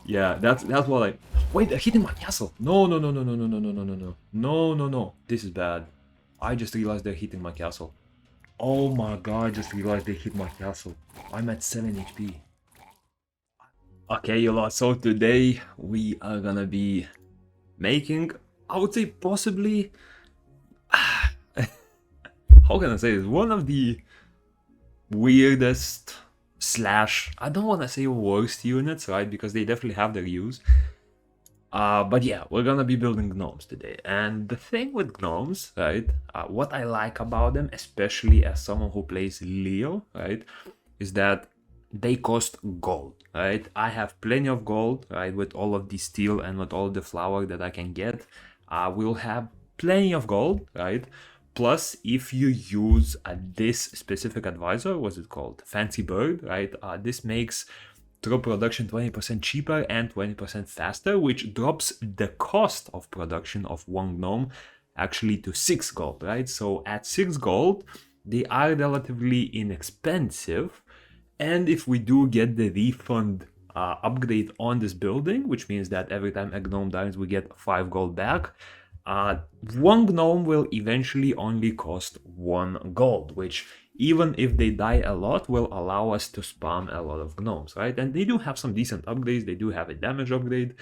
Yeah, that's what I... Wait, they're hitting my castle! No, no, no, no, no, no, no, no, no, no, no. No, no, no. This is bad. I just realized they're hitting my castle. Oh my god, I just realized they hit my castle. I'm at 7 HP. Okay, you lot, so today we are gonna be making, I would say possibly... How can I say this? One of the weirdest slash, I don't want to say worst units, right? Because they definitely have their use. But yeah, we're gonna be building gnomes today. And the thing with gnomes, right, what I like about them, especially as someone who plays Leo, right, is that they cost gold, right? I have plenty of gold, right, with all of the steel and with all the flour that I can get. We'll have plenty of gold, right? Plus, if you use this specific advisor, what's it called? Fancy Bird, right? This makes troop production 20% cheaper and 20% faster, which drops the cost of production of one gnome actually to 6 gold, right? So at 6 gold, they are relatively inexpensive. And if we do get the refund upgrade on this building, which means that every time a gnome dies, we get 5 gold back, one gnome will eventually only cost 1 gold, which even if they die a lot, will allow us to spam a lot of gnomes, right? And they do have some decent upgrades. They do have a damage upgrade.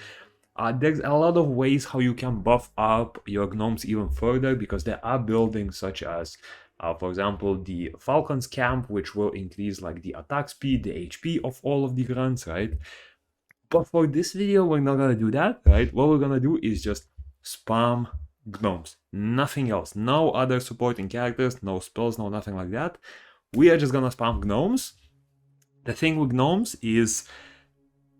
There's a lot of ways how you can buff up your gnomes even further, because there are buildings such as, for example, the Falcon's Camp, which will increase like the attack speed, the HP of all of the grunts, right? But for this video, we're not gonna do that, right? What we're gonna do is just spam gnomes, nothing else. No other supporting characters, no spells, no nothing like that. We are just gonna spam gnomes. The thing with gnomes is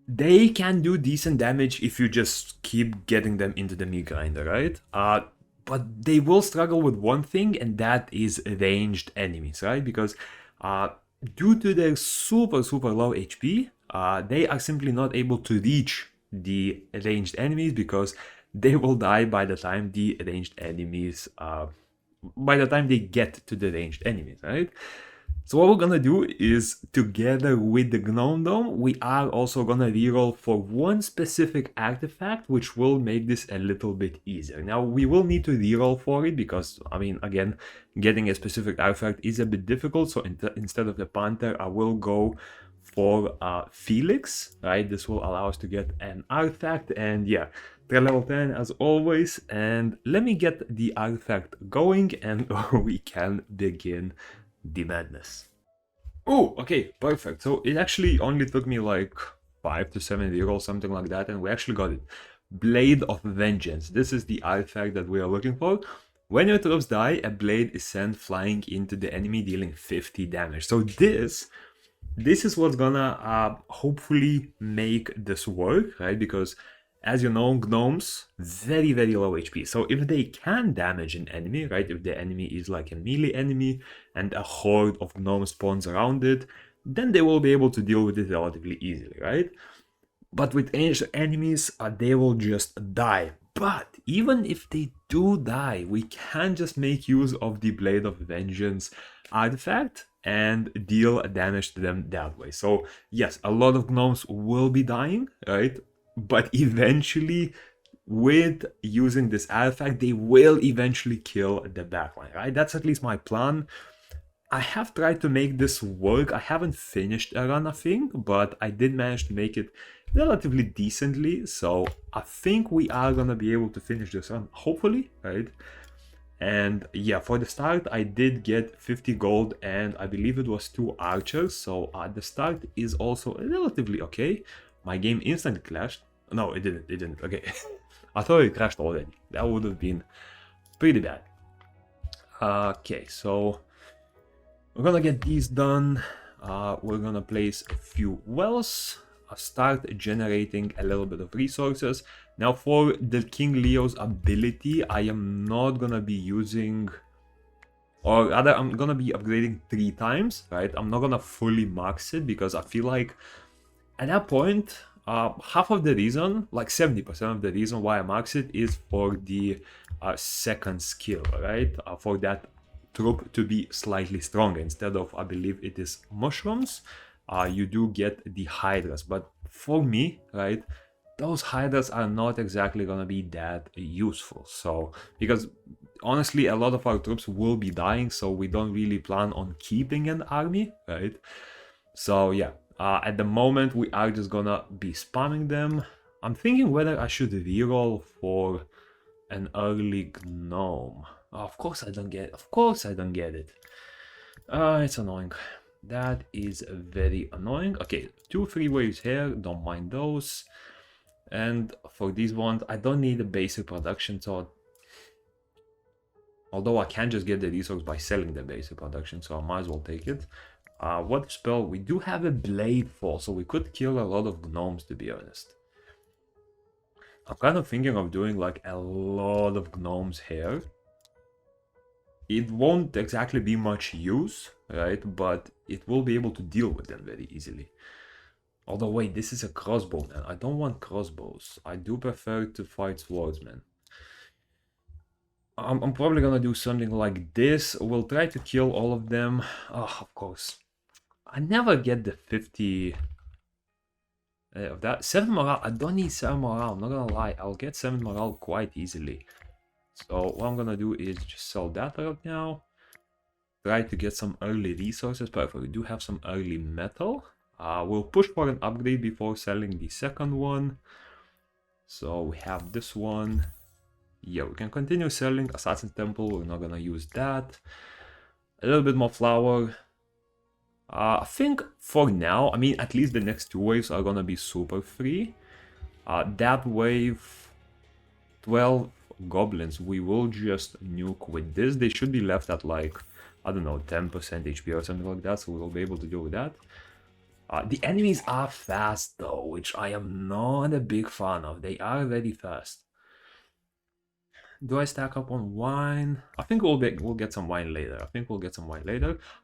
they can do decent damage if you just keep getting them into the meat grinder, right? But they will struggle with one thing, and that is ranged enemies, right? Because due to their super low HP, they are simply not able to reach the ranged enemies, because they will die by the time the ranged enemies, by the time they get to the ranged enemies, right? So what we're gonna do is, together with the Gnome Dome, we are also gonna reroll for one specific artifact, which will make this a little bit easier. Now, we will need to reroll for it because, I mean, again, getting a specific artifact is a bit difficult. So instead of the Panther, I will go for Felix, right? This will allow us to get an artifact, and yeah, they're level 10 as always. And let me get the artifact going, and we can begin the madness. Oh, okay, perfect. So it actually only took me like 5 to 7 rerolls, something like that, and we actually got it. Blade of Vengeance. This is the artifact that we are looking for. When your troops die, a blade is sent flying into the enemy, dealing 50 damage. So this is what's gonna hopefully make this work, right? Because as you know, gnomes, very low HP. So if they can damage an enemy, right, if the enemy is like a melee enemy and a horde of gnomes spawns around it, then they will be able to deal with it relatively easily, right? But with ranged enemies, they will just die. But even if they do die, we can just make use of the Blade of Vengeance artifact and deal damage to them that way. So yes, a lot of gnomes will be dying, right? But eventually, with using this artifact, they will eventually kill the backline, right? That's at least my plan. I have tried to make this work. I haven't finished a run, I think, but I did manage to make it relatively decently. So I think we are gonna be able to finish this run, hopefully, right? And yeah, for the start, I did get 50 gold, and I believe it was 2 archers. So the start is also relatively okay. My game instantly crashed. No, it didn't, okay. I thought it crashed already. That would have been pretty bad. Okay, so we're gonna get these done. We're gonna place a few wells, start generating a little bit of resources. Now for the King Leo's ability, I am not gonna be using, or rather I'm gonna be upgrading 3 times, right? I'm not gonna fully max it, because I feel like at that point, half of the reason, like 70% of the reason why I max it is for the second skill, right? For that troop to be slightly stronger. Instead of, I believe it is mushrooms, you do get the hydras. But for me, right, those hiders are not exactly gonna be that useful. So, because honestly, a lot of our troops will be dying, so we don't really plan on keeping an army, right? So yeah, at the moment we are just gonna be spamming them. I'm thinking whether I should reroll for an early gnome. Oh, of course I don't get. Of course I don't get it. It's annoying. That is very annoying. Okay, 2-3 waves here. Don't mind those. And for these ones, I don't need a basic production, so although I can just get the resource by selling the basic production, so I might as well take it. What spell? We do have a blade fall, so we could kill a lot of gnomes, to be honest. I'm kind of thinking of doing like a lot of gnomes here. It won't exactly be much use, right? But it will be able to deal with them very easily. Although, wait, this is a crossbow, man. I don't want crossbows. I do prefer to fight swordsmen. I'm probably gonna do something like this. We'll try to kill all of them. Oh, of course. I never get the 50 of that. 7 morale. I don't need 7 morale. I'm not gonna lie. I'll get 7 morale quite easily. So what I'm gonna do is just sell that right now. Try to get some early resources. Perfect. We do have some early metal. We'll push for an upgrade before selling the second one. So we have this one. Yeah, we can continue selling Assassin's Temple. We're not gonna use that. A little bit more flour. I think for now, I mean, at least the next 2 waves are gonna be super free. That wave, 12 goblins, we will just nuke with this. They should be left at like, I don't know, 10% HP or something like that, so we'll be able to deal with that. The enemies are fast though, which I am not a big fan of. They are very fast. Do I stack up on wine? I think we'll get some wine later.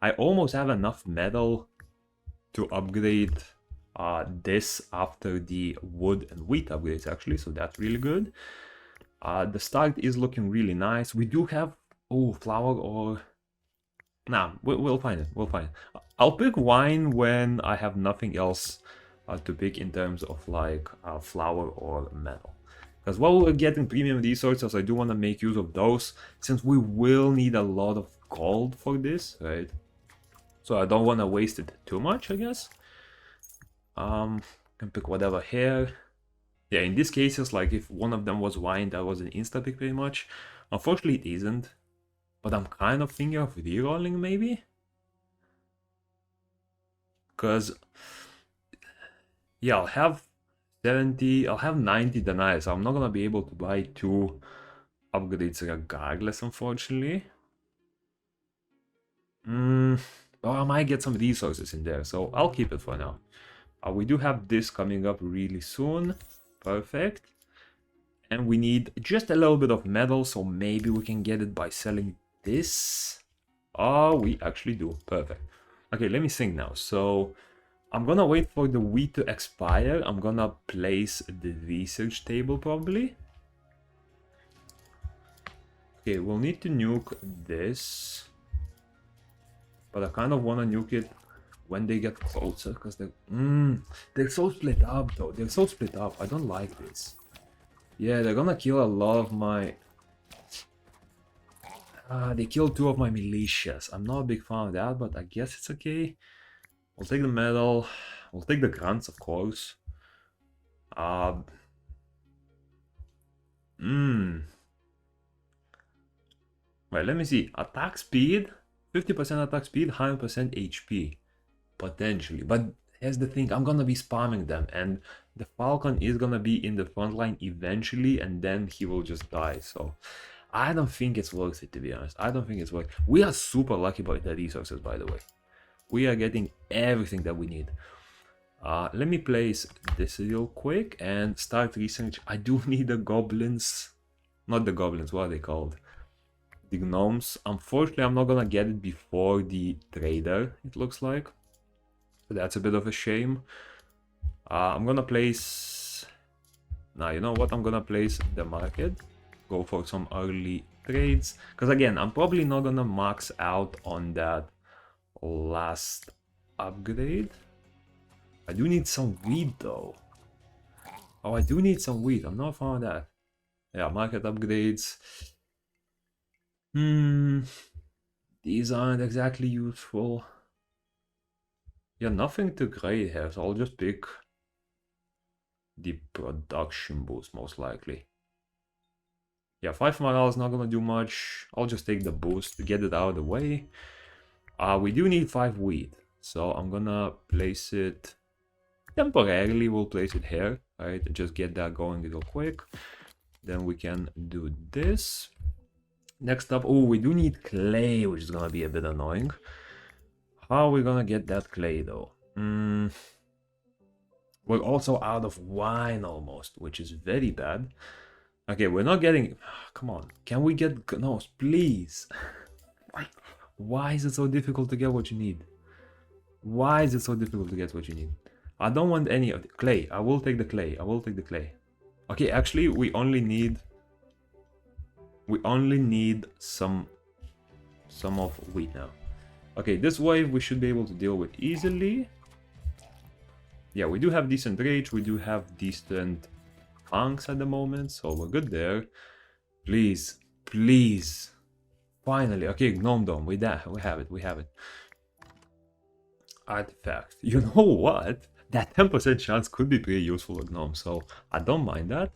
I almost have enough metal to upgrade this after the wood and wheat upgrades actually, so that's really good. The start is looking really nice. We do have flour or nah, we'll find it. I'll pick wine when I have nothing else to pick in terms of like flour or metal. Because while we're getting premium resources, I do want to make use of those, since we will need a lot of gold for this, right? So I don't want to waste it too much, I guess. Can pick whatever here. Yeah, in these cases, like if one of them was wine, that was an insta-pick pretty much. Unfortunately, it isn't. But I'm kind of thinking of rerolling maybe. Because, yeah, I'll have 70, I'll have 90 deniers. I'm not gonna be able to buy 2 upgrades regardless, unfortunately. But I might get some resources in there, so I'll keep it for now. We do have this coming up really soon. Perfect. And we need just a little bit of metal, so maybe we can get it by selling this. Oh, we actually do. Perfect. Okay, let me think now. So I'm gonna wait for the wheat to expire. I'm gonna place the research table probably. Okay, we'll need to nuke this. But I kind of want to nuke it when they get closer, because they're so split up though. They're so split up. I don't like this. Yeah, they're gonna kill a lot of my... they killed 2 of my militias. I'm not a big fan of that, but I guess it's okay. We'll take the metal. We'll take the grunts, of course. Wait, let me see. Attack speed, 50% attack speed, 100% HP. Potentially. But here's the thing, I'm gonna be spamming them, and the Falcon is gonna be in the front line eventually, and then he will just die. So I don't think it's worth it, to be honest. I don't think it's worth it. We are super lucky about the resources, by the way. We are getting everything that we need. Let me place this real quick and start research. I do need the goblins. Not the goblins, what are they called? The gnomes. Unfortunately, I'm not gonna get it before the trader, it looks like. So that's a bit of a shame. I'm gonna place... Now, you know what? I'm gonna place the market. Go for some early trades. Because again, I'm probably not gonna max out on that last upgrade. I do need some wheat though. Oh, I do need some wheat. I'm not fond of that. Yeah, market upgrades. These aren't exactly useful. Yeah, nothing to grade here, so I'll just pick the production boost most likely. Yeah, 5 morale is not gonna do much. I'll just take the boost to get it out of the way. We do need 5 wheat, so I'm gonna place it temporarily. We'll place it here, right? Just get that going real quick. Then we can do this. Next up, oh, we do need clay, which is gonna be a bit annoying. How are we gonna get that clay though? We're also out of wine almost, which is very bad. Okay, we're not getting... Come on, can we get gnomes, please? Why is it so difficult to get what you need? Why is it so difficult to get what you need? I don't want any of the clay. I will take the clay. I will take the clay. Okay, actually, we only need some of wheat now. Okay, this wave we should be able to deal with easily. Yeah, we do have decent rage. We do have decent tanks at the moment, so we're good there. Please, please. Finally, okay, Gnome Dome, we have it. Artifact. You know what? That 10% chance could be pretty useful with Gnome, so I don't mind that.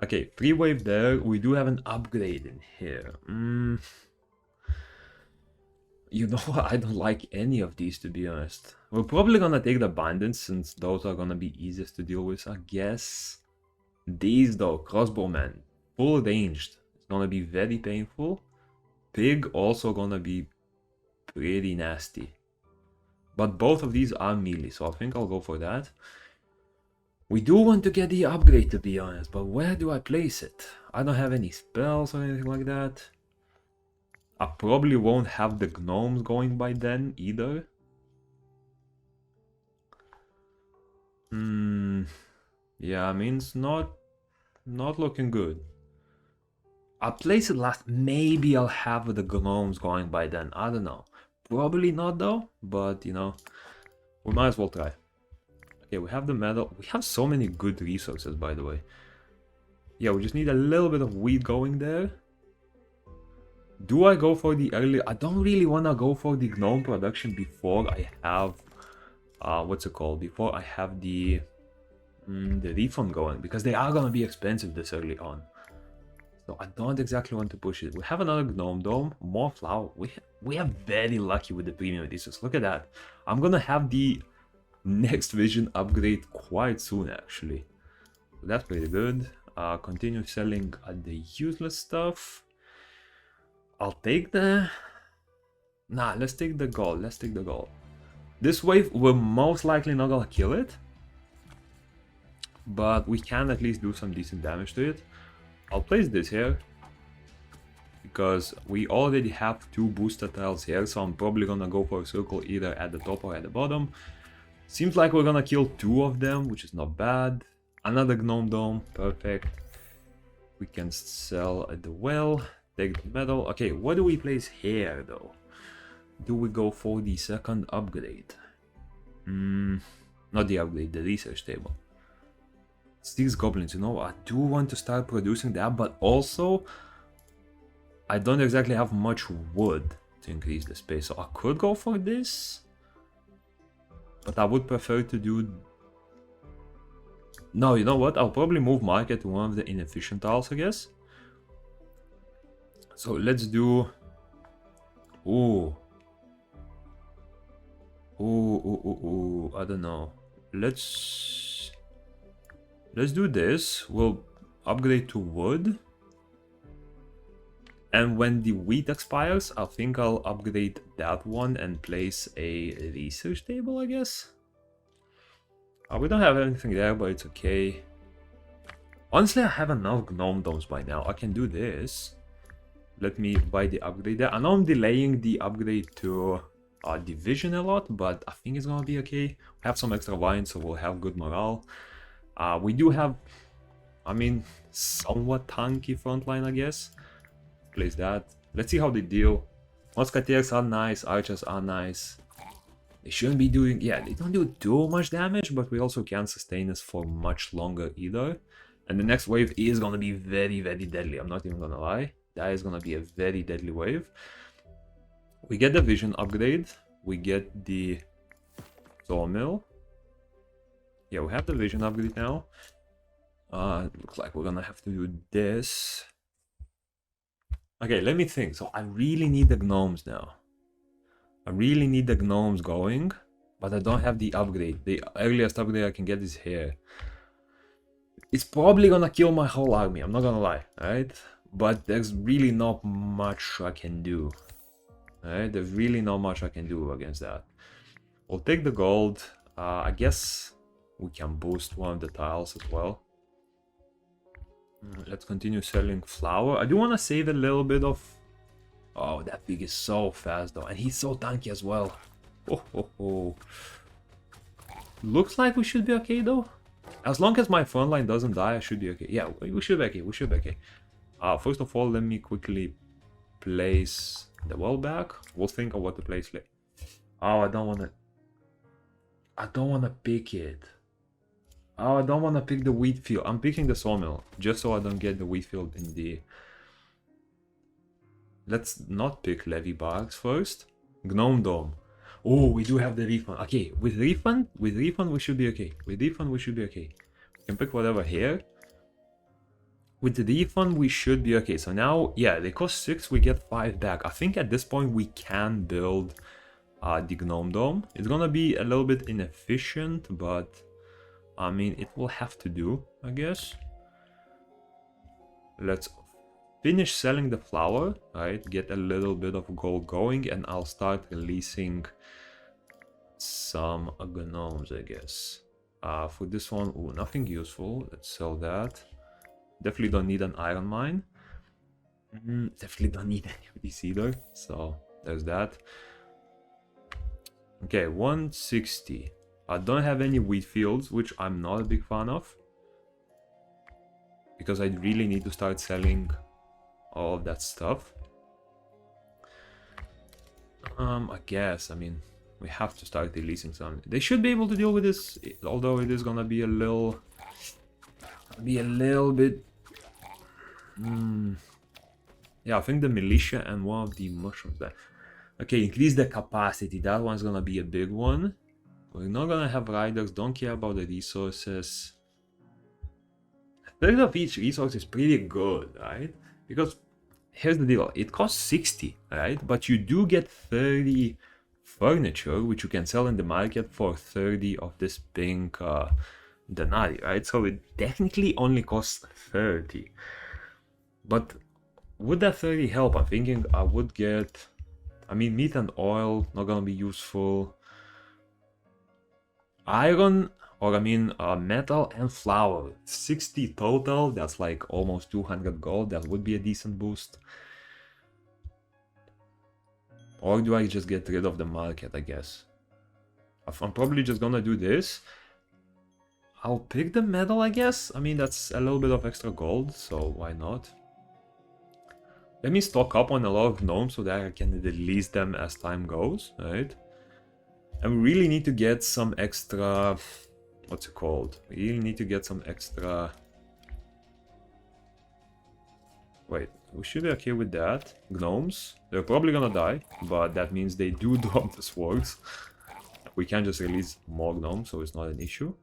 Okay, 3 wave there. We do have an upgrade in here. You know what? I don't like any of these, to be honest. We're probably gonna take the bandits, since those are gonna be easiest to deal with, I guess. These though, crossbowmen, full ranged. It's gonna be very painful. Pig also gonna be pretty nasty. But both of these are melee, so I think I'll go for that. We do want to get the upgrade, to be honest, but where do I place it? I don't have any spells or anything like that. I probably won't have the gnomes going by then either. Yeah, I mean, it's not looking good. I'll place it last. Maybe I'll have the gnomes going by then. I don't know. Probably not though, but you know, we might as well try. Okay, we have the metal. We have so many good resources, by the way. Yeah, we just need a little bit of wheat going there. Do I go for the early... I don't really want to go for the gnome production before I have... what's it called? Before I have the refund going. Because they are going to be expensive this early on. So I don't exactly want to push it. We have another gnome dome. More flour. We are very lucky with the premium resources. Look at that. I'm going to have the next vision upgrade quite soon, actually. So that's pretty good. Continue selling the useless stuff. I'll take the... Nah, let's take the gold. Let's take the gold. This wave, we're most likely not gonna kill it. But we can at least do some decent damage to it. I'll place this here. Because we already have 2 booster tiles here. So I'm probably gonna go for a circle either at the top or at the bottom. Seems like we're gonna kill 2 of them, which is not bad. Another gnome dome. Perfect. We can sell at the well. Take the metal. Okay, what do we place here though? Do we go for the second upgrade? Not the upgrade, the research table. 6 goblins, you know, I do want to start producing that, but also I don't exactly have much wood to increase the space, so I could go for this. But I would prefer to do... No, you know what? I'll probably move market to one of the inefficient tiles, I guess. So let's do... Ooh, I don't know. Let's do this. We'll upgrade to wood. And when the wheat expires, I think I'll upgrade that one and place a research table, I guess. We don't have anything there, but it's okay. Honestly, I have enough gnome domes by now. I can do this. Let me buy the upgrade there. I know I'm delaying the upgrade to division a lot, but I think it's gonna be okay. We have some extra wine, so we'll have good morale. We do have, I mean, somewhat tanky frontline, I guess. Place that. Let's see how they deal. Musketeers are nice, archers are nice. They shouldn't be doing, yeah, they don't do too much damage, but we also can't sustain this for much longer either. And the next wave is gonna be very, very deadly. I'm not even gonna lie. That is gonna be a very deadly wave. We get the vision upgrade. We get the sawmill. Yeah, we have the vision upgrade now. Looks like we're gonna have to do this. Okay, let me think. So I really need the gnomes now. I really need the gnomes going, but I don't have the upgrade. The earliest upgrade I can get is here. It's probably gonna kill my whole army, I'm not gonna lie, alright? But there's really not much I can do. Alright, there's really not much I can do against that. We'll take the gold. I guess we can boost one of the tiles as well. Let's continue selling flour. I do want to save a little bit of... Oh, that pig is so fast though, and he's so tanky as well. Oh. Looks like we should be okay though. As long as my front line doesn't die, I should be okay. Yeah, we should be okay. We should be okay. First of all, let me quickly place the wall back. We'll think of what to place later. Oh, I don't want to pick it. Oh, I don't want to pick the wheat field. I'm picking the sawmill just so I don't get the wheat field in the... Let's not pick levy barracks first. Gnome dome. Oh, we do have the refund. Okay, with refund we should be okay. With refund we should be okay. We can pick whatever here. With the refund we should be okay. So now, yeah, they cost 6, we get 5 back. I think at this point we can build the gnome dome. It's gonna be a little bit inefficient, but I mean it will have to do, I guess. Let's finish selling the flour, right? Get a little bit of gold going, and I'll start releasing some gnomes, I guess. For this one, ooh, nothing useful. Let's sell that. Definitely don't need an iron mine. Definitely don't need any of these either. So there's that. Okay, 160. I don't have any wheat fields, which I'm not a big fan of, because I really need to start selling all of that stuff. I guess, I mean, we have to start releasing some. They should be able to deal with this, although it is gonna be a little bit... Yeah, I think the militia and one of the mushrooms there. Okay, increase the capacity. That one's gonna be a big one. We're not gonna have riders, don't care about the resources. A third of each resource is pretty good, right? Because here's the deal, it costs 60, right? But you do get 30 furniture, which you can sell in the market for 30 of this pink denarii, right? So it technically only costs 30. But would that 30 help? I'm thinking I would get... I mean, meat and oil, not gonna be useful. Iron, or I mean metal and flour. 60 total, that's like almost 200 gold. That would be a decent boost. Or do I just get rid of the market, I guess? I'm probably just gonna do this. I'll pick the metal, I guess. I mean, that's a little bit of extra gold, so why not? Let me stock up on a lot of gnomes so that I can release them as time goes, right? And we really need to get some extra... What's it called? We really need to get some extra... Wait, we should be okay with that. Gnomes. They're probably gonna die, but that means they do drop the swords. We can just release more gnomes, so it's not an issue.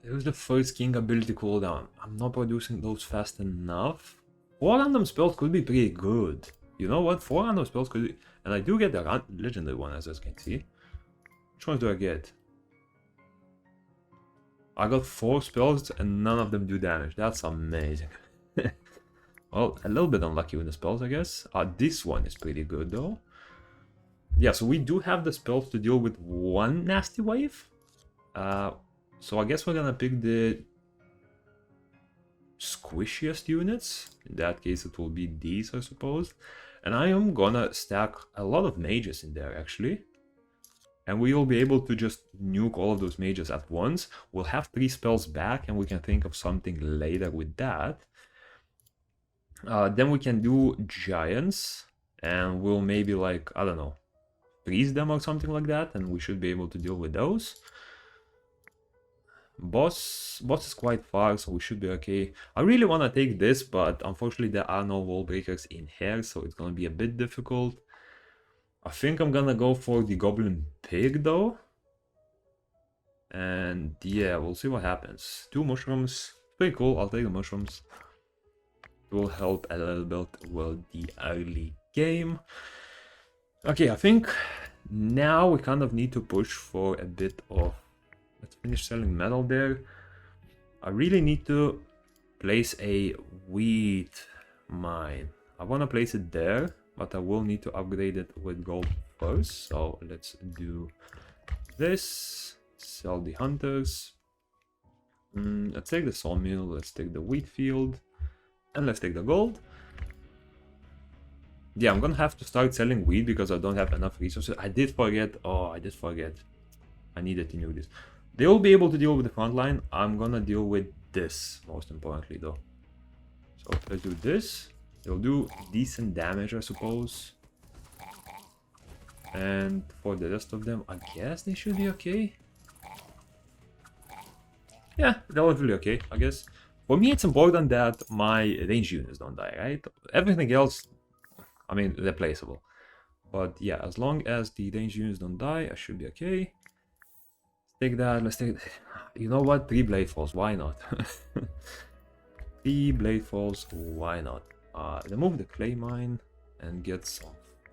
There's the first king ability cooldown. I'm not producing those fast enough. 4 random spells could be pretty good. You know what? 4 random spells could be... And I do get the legendary one, as you can see. Which ones do I get? I got 4 spells and none of them do damage. That's amazing. Well, a little bit unlucky with the spells, I guess. This one is pretty good, though. Yeah, so we do have the spells to deal with one nasty wave. So I guess we're gonna pick the squishiest units. In that case, it will be these, I suppose. And I am gonna stack a lot of mages in there, actually. And we will be able to just nuke all of those mages at once. We'll have 3 spells back, and we can think of something later with that. Then we can do giants, and we'll maybe, like, I don't know, freeze them or something like that, and we should be able to deal with those. Boss is quite far, so we should be okay. I really want to take this, but unfortunately there are no wall breakers in here, so it's gonna be a bit difficult. I think I'm gonna go for the goblin pig though. And yeah, we'll see what happens. 2 mushrooms, pretty cool. I'll take the mushrooms. It will help a little bit with the early game. Okay, I think now we kind of need to push for a bit of... Let's finish selling metal there. I really need to place a wheat mine. I want to place it there, but I will need to upgrade it with gold first. So let's do this. Sell the hunters. Let's take the sawmill. Let's take the wheat field. And let's take the gold. Yeah, I'm gonna have to start selling wheat because I don't have enough resources. I did forget. Oh, I did forget. I needed to know this. They will be able to deal with the front line. I'm gonna deal with this, most importantly, though. So let's do this. They'll do decent damage, I suppose. And for the rest of them, I guess they should be okay. Yeah, relatively okay, I guess. For me, it's important that my range units don't die, right? Everything else, I mean, replaceable. But yeah, as long as the range units don't die, I should be okay. Take that, let's take... You know what? 3 blade falls, why not? 3 blade falls, why not? Remove the clay mine and get some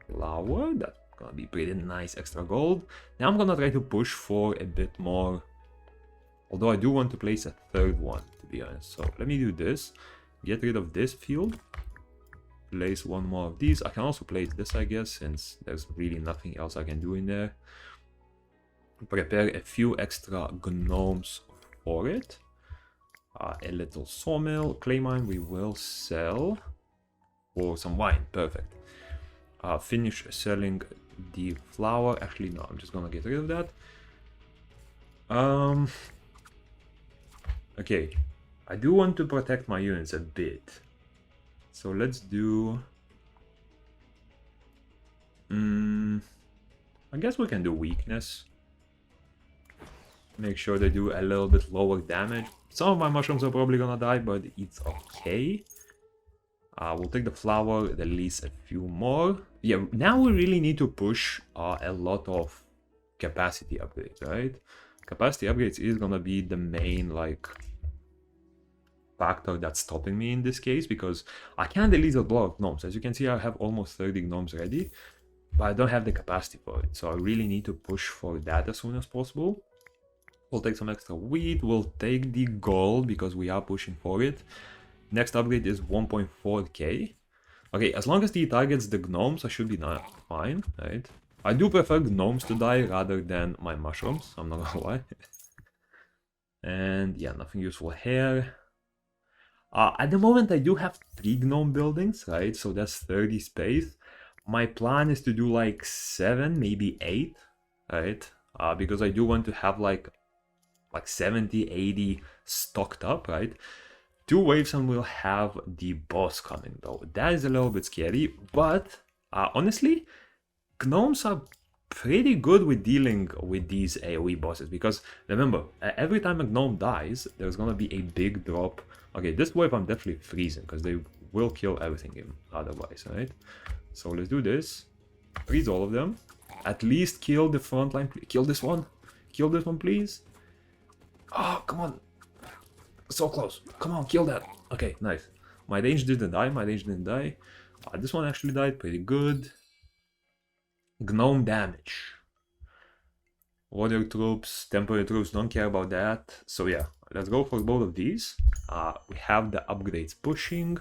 flour. That's gonna be pretty nice extra gold. Now I'm gonna try to push for a bit more. Although I do want to place a 3rd one, to be honest. So let me do this. Get rid of this field. Place 1 more of these. I can also place this, I guess, since there's really nothing else I can do in there. Prepare a few extra gnomes for it. A little sawmill. Clay mine we will sell for some wine. Perfect. Finish selling the flour. Actually, no, I'm just gonna get rid of that. Okay, I do want to protect my units a bit. So let's do... I guess we can do weakness. Make sure they do a little bit lower damage. Some of my mushrooms are probably gonna die, but it's okay. We'll take the flour, release a few more. Yeah, now we really need to push a lot of capacity upgrades, right? Capacity upgrades is gonna be the main, like, factor that's stopping me in this case, because I can't release a lot of gnomes. As you can see, I have almost 30 gnomes ready, but I don't have the capacity for it. So I really need to push for that as soon as possible. We'll take some extra wheat. We'll take the gold because we are pushing for it. Next upgrade is 1.4k. Okay, as long as he targets the gnomes, I should be fine, right? I do prefer gnomes to die rather than my mushrooms, I'm not gonna lie. And yeah, nothing useful here. At the moment, I do have 3 gnome buildings, right? So that's 30 space. My plan is to do like 7, maybe 8, right? Because I do want to have like 70, 80 stocked up, right? 2 waves and we'll have the boss coming though. That is a little bit scary, but honestly, gnomes are pretty good with dealing with these AoE bosses, because remember, every time a gnome dies, there's gonna be a big drop. Okay, this wave I'm definitely freezing because they will kill everything otherwise, right? So let's do this. Freeze all of them. At least kill the front line. Kill this one. Kill this one, please. Oh, come on. So close. Come on, kill that. Okay, nice. My range didn't die. My range didn't die. This one actually died. Pretty good. Gnome damage. Warrior troops, temporary troops, don't care about that. So yeah, let's go for both of these. We have the upgrades pushing.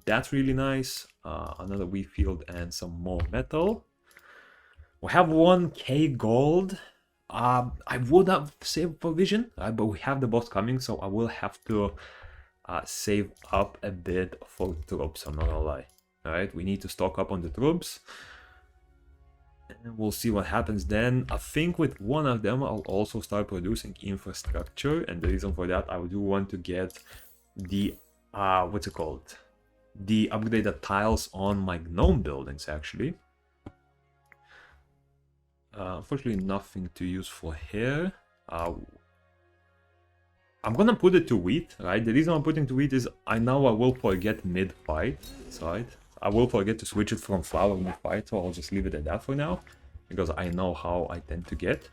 That's really nice. Another wheat field and some more metal. We have 1k gold. I would have saved for vision, but we have the boss coming, so I will have to save up a bit for troops, I'm not gonna lie. Alright, we need to stock up on the troops. And we'll see what happens then. I think with one of them I'll also start producing infrastructure, and the reason for that, I do want to get the what's it called? The upgraded tiles on my gnome buildings actually. Unfortunately, nothing to use for here. I'm gonna put it to wheat, right? The reason I'm putting to wheat is I know I will forget mid-fight, right? I will forget to switch it from flour mid-fight, so I'll just leave it at that for now, because I know how I tend to get.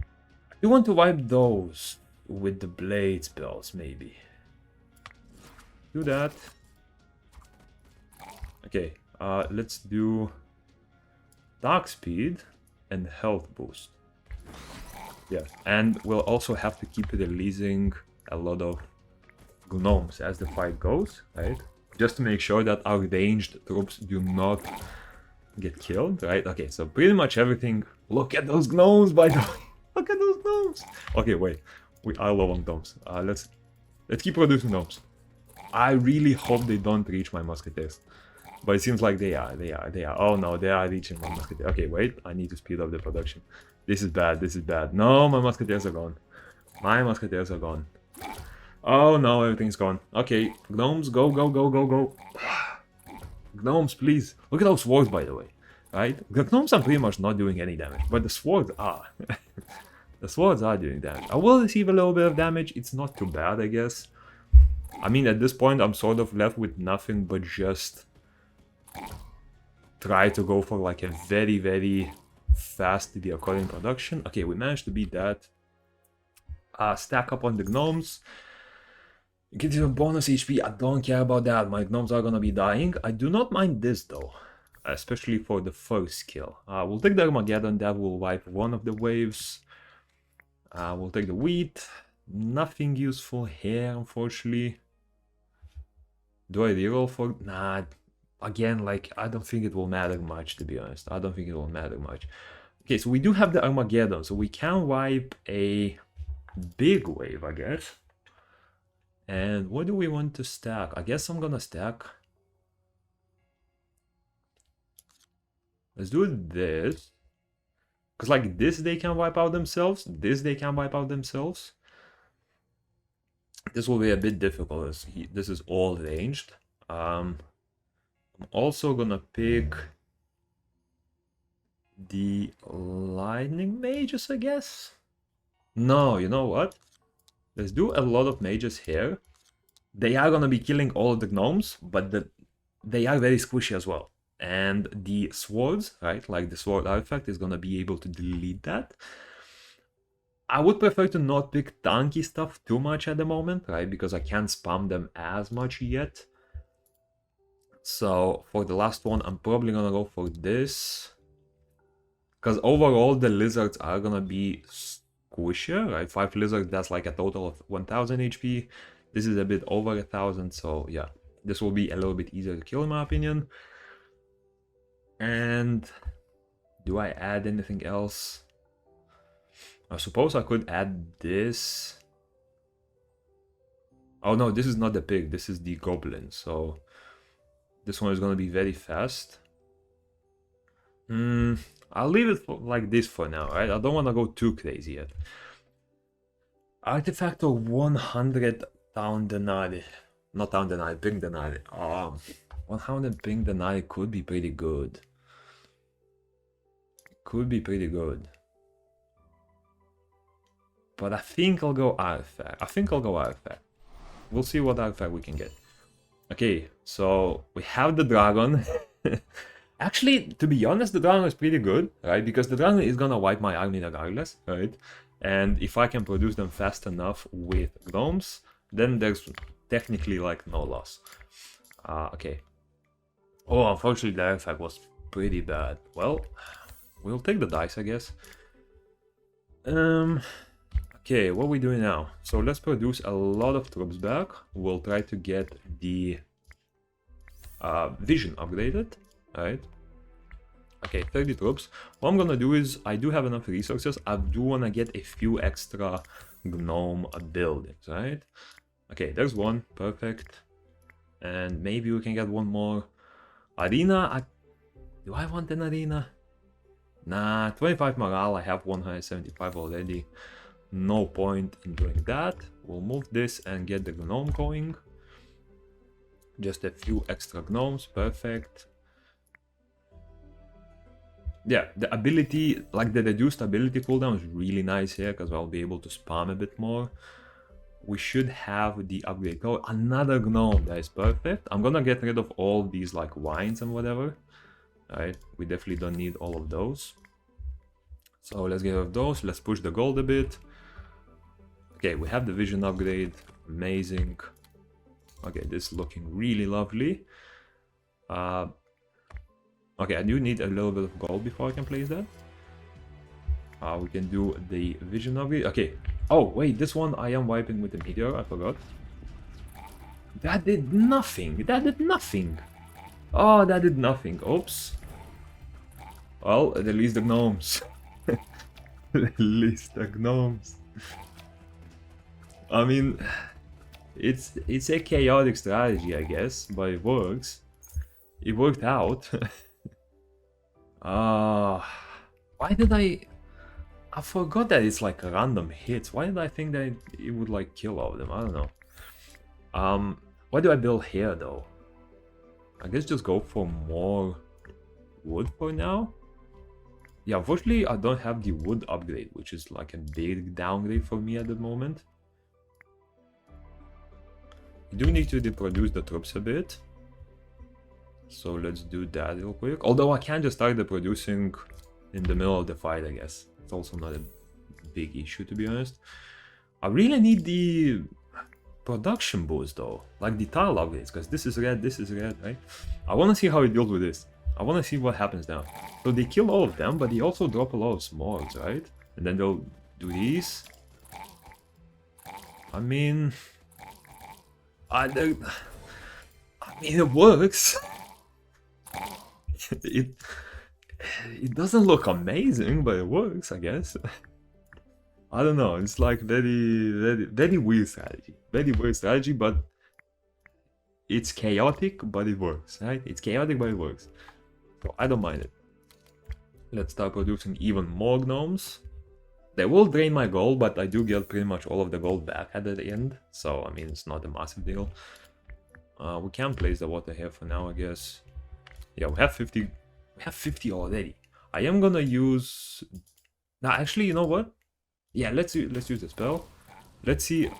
I do want to wipe those with the blade spells, maybe. Do that. Okay, let's do dark speed and health boost. Yeah, and we'll also have to keep releasing a lot of gnomes as the fight goes, right? Just to make sure that our ranged troops do not get killed, right? Okay, so pretty much everything. Look at those gnomes, by the way. Look at those gnomes. Okay, wait. We are low on gnomes. Let's keep producing gnomes. I really hope they don't reach my musketeers. But it seems like they are. Oh no, they are reaching my musketeers. Okay, wait. I need to speed up the production. This is bad. This is bad. No, my musketeers are gone. My musketeers are gone. Oh no, everything's gone. Okay, gnomes, go, go, go, go, go. Gnomes, please. Look at those swords, by the way. Right? The gnomes are pretty much not doing any damage, but the swords are. The swords are doing damage. I will receive a little bit of damage. It's not too bad, I guess. I mean, at this point, I'm sort of left with nothing but just try to go for like a very, very fast reoccurring production. Okay, we managed to beat that. Stack up on the gnomes. Get you a bonus HP. I don't care about that. My gnomes are gonna be dying. I do not mind this though, especially for the first kill. We'll take the Armageddon. That will wipe one of the waves. We'll take the wheat. Nothing useful here, unfortunately. Do I reroll for? Nah. Again, like, I don't think it will matter much, to be honest. I don't think it will matter much. Okay, so we do have the Armageddon, so we can wipe a big wave, I guess. And what do we want to stack? I guess I'm gonna stack. Let's do this. Because like this they can wipe out themselves. This they can wipe out themselves. This will be a bit difficult as this is all ranged. I'm also gonna pick the lightning mages, I guess. No, you know what? Let's do a lot of mages here. They are gonna be killing all of the gnomes, but they are very squishy as well. And the swords, right, like the sword artifact is gonna be able to delete that. I would prefer to not pick tanky stuff too much at the moment, right, because I can't spam them as much yet. So for the last one, I'm probably gonna go for this. Because overall, the lizards are gonna be squishier, right? 5 lizards, that's like a total of 1000 HP. This is a bit over 1000, so yeah. This will be a little bit easier to kill in my opinion. And do I add anything else? I suppose I could add this. Oh no, this is not the pig, this is the goblin, so this one is gonna be very fast. I'll leave it like this for now, right? I don't want to go too crazy yet. Artifact of 100 Town Denari. Not Town Denari, Pink Denari. 100 Pink Denari could be pretty good. Could be pretty good. But I think I'll go artifact. We'll see what artifact we can get. Okay, so we have the dragon. Actually, to be honest, the dragon is pretty good, right? Because the dragon is gonna wipe my army regardless, right? And if I can produce them fast enough with gnomes, then there's technically like no loss. Okay. Oh, unfortunately the artifact was pretty bad. Well, we'll take the dice, I guess. Okay, what are we doing now? So let's produce a lot of troops back. We'll try to get the vision upgraded. Right. Okay, 30 troops. What I'm gonna do is, I do have enough resources. I do wanna get a few extra gnome buildings, right? Okay, there's one. Perfect. And maybe we can get one more. Arena. Do I want an arena? Nah, 25 morale. I have 175 already. No point in doing that. We'll move this and get the gnome going. Just a few extra gnomes. Perfect. yeah, the ability, like the reduced ability cooldown is really nice here because I'll be able to spam a bit more. We should have the upgrade. Oh, another gnome. That is perfect. I'm gonna get rid of all these like wines and whatever. Alright, we definitely don't need all of those. So let's get rid of those. Let's push the gold a bit. Okay, we have the vision upgrade. Amazing. Okay, this is looking really lovely. Okay, I do need a little bit of gold before I can place that. We can do the vision upgrade. Okay. Oh, wait, this one I am wiping with the meteor. I forgot. That did nothing. That did nothing. Oh, that did nothing. Oops. Well, release the gnomes. Release the gnomes. I mean, it's a chaotic strategy, I guess, but it works. It worked out. Why did I forgot that it's like random hits. Why did I think that it would like kill all of them? I don't know. What do I build here though? I guess just go for more wood for now. Yeah, unfortunately I don't have the wood upgrade, which is like a big downgrade for me at the moment. We do need to produce the troops a bit. So let's do that real quick. Although I can just start the producing in the middle of the fight, I guess. It's also not a big issue, to be honest. I really need the production boost though, like the tile upgrades, because this is red, right? I want to see how it deals with this. I want to see what happens now. So they kill all of them, but they also drop a lot of smalls, right? And then they'll do these. I mean, it works. It doesn't look amazing, but it works, I guess. I don't know, it's like very weird strategy. Very weird strategy, but it's chaotic, but it works, right? It's chaotic, but it works. So I don't mind it. Let's start producing even more gnomes. They will drain my gold, but I do get pretty much all of the gold back at the end. So, I mean, it's not a massive deal. We can place the water here for now, I guess. Yeah, we have 50. We have 50 already. I am gonna use... Nah, actually, you know what? Yeah, let's use the spell. Let's see.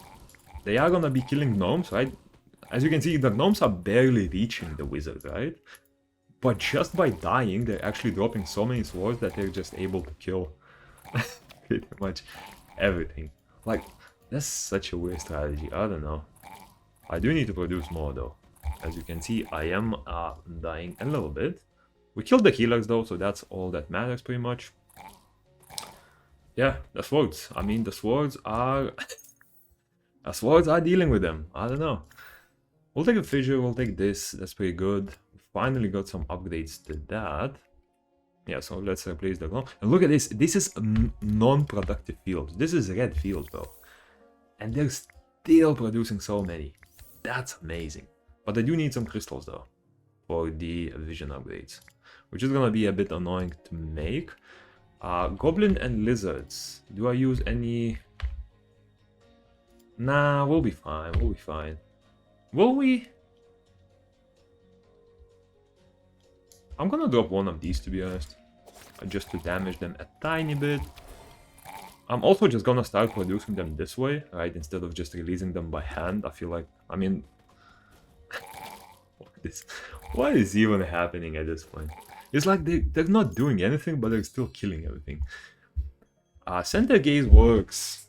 They are gonna be killing gnomes, right? As you can see, the gnomes are barely reaching the wizard, right? But just by dying, they're actually dropping so many swords that they're just able to kill pretty much everything. Like, that's such a weird strategy. I don't know. I do need to produce more though. As you can see, I am dying a little bit. We killed the healers though, so that's all that matters pretty much. Yeah, the swords. I mean, the swords are... the swords are dealing with them. I don't know. We'll take a fissure, we'll take this. That's pretty good. We finally got some upgrades to that. Yeah, so let's replace the gnome. And look at this. This is non-productive fields. This is red fields, though. And they're still producing so many. That's amazing. But I do need some crystals, though, for the vision upgrades, which is gonna be a bit annoying to make. Goblin and lizards. Do I use any? Nah, we'll be fine. We'll be fine. Will we? I'm gonna drop one of these, to be honest, just to damage them a tiny bit. I'm also just gonna start producing them this way, right, instead of just releasing them by hand. I feel like, I mean, what is even happening at this point? It's like they're not doing anything, but they're still killing everything. Center gaze works.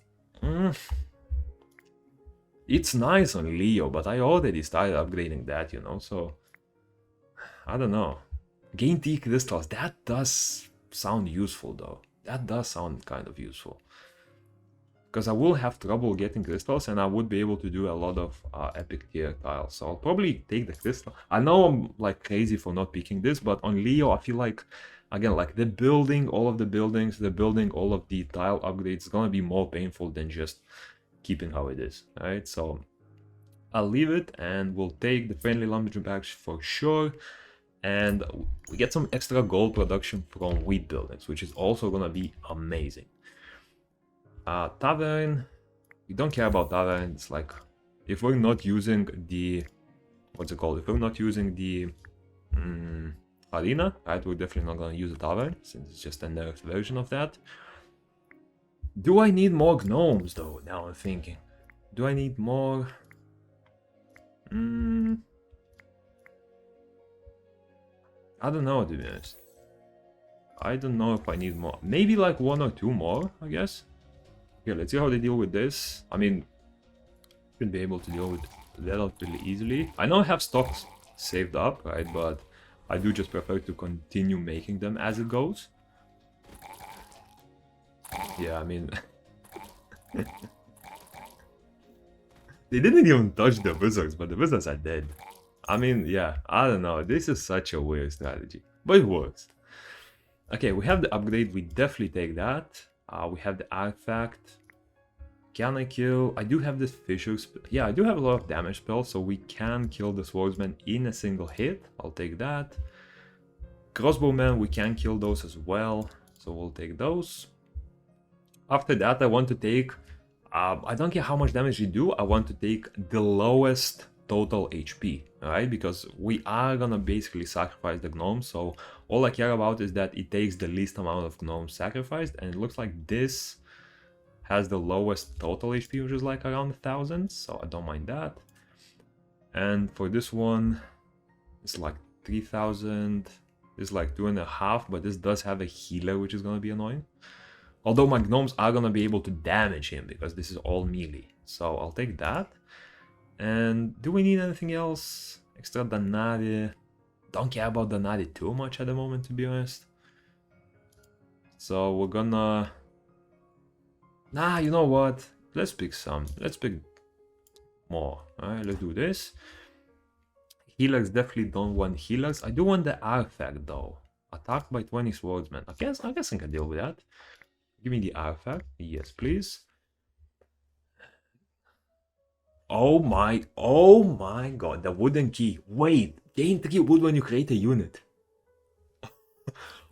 It's nice on Leo, but I already started upgrading that, you know, so I don't know. Gain T crystals, that does sound useful though. That does sound kind of useful. Because I will have trouble getting crystals and I would be able to do a lot of epic tier tiles. So I'll probably take the crystal. I know I'm like crazy for not picking this, but on Leo I feel like, again, like the building, all of the buildings, the building, all of the tile upgrades is gonna be more painful than just keeping how it is, right? So I'll leave it and we'll take the friendly lumberjacks for sure. And we get some extra gold production from wheat buildings, which is also gonna be amazing. Tavern, we don't care about tavern. It's like, if we're not using the, what's it called? If we're not using the arena, right? We're definitely not gonna use a tavern, since it's just a nerfed version of that. Do I need more gnomes, though? Now I'm thinking. Do I need more? I don't know, to be honest. I don't know if I need more. Maybe like 1 or 2 more, I guess. Okay, let's see how they deal with this. I mean, should be able to deal with that relatively easily. I know I have stocks saved up, right? But I do just prefer to continue making them as it goes. Yeah, I mean... They didn't even touch the wizards, but the wizards are dead. I mean, yeah, I don't know. This is such a weird strategy, but it works. Okay, we have the upgrade. We definitely take that. We have the artifact. Can I kill? I do have this fissure spell. Yeah, I do have a lot of damage spells, so we can kill the swordsman in a single hit. I'll take that. Crossbowmen, we can kill those as well, so we'll take those. After that, I want to take... I don't care how much damage you do, I want to take the lowest total HP, right? Because we are gonna basically sacrifice the gnomes, so all I care about is that it takes the least amount of gnomes sacrificed, and it looks like this has the lowest total HP, which is like around 1000, so I don't mind that. And for this one, it's like 3000, it's like 2.5, but this does have a healer, which is gonna be annoying. Although my gnomes are gonna be able to damage him, because this is all melee. So I'll take that. And do we need anything else? Extra danari. Don't care about danari too much at the moment, to be honest. So we're gonna... Nah, you know what? Let's pick some. Let's pick more. Alright, let's do this. Healers definitely don't want healers. I do want the artifact though. Attacked by 20 swordsmen. I guess I can deal with that. Give me the artifact. Yes, please. Oh my god, the wooden key. Wait, gain 3 wood when you create a unit.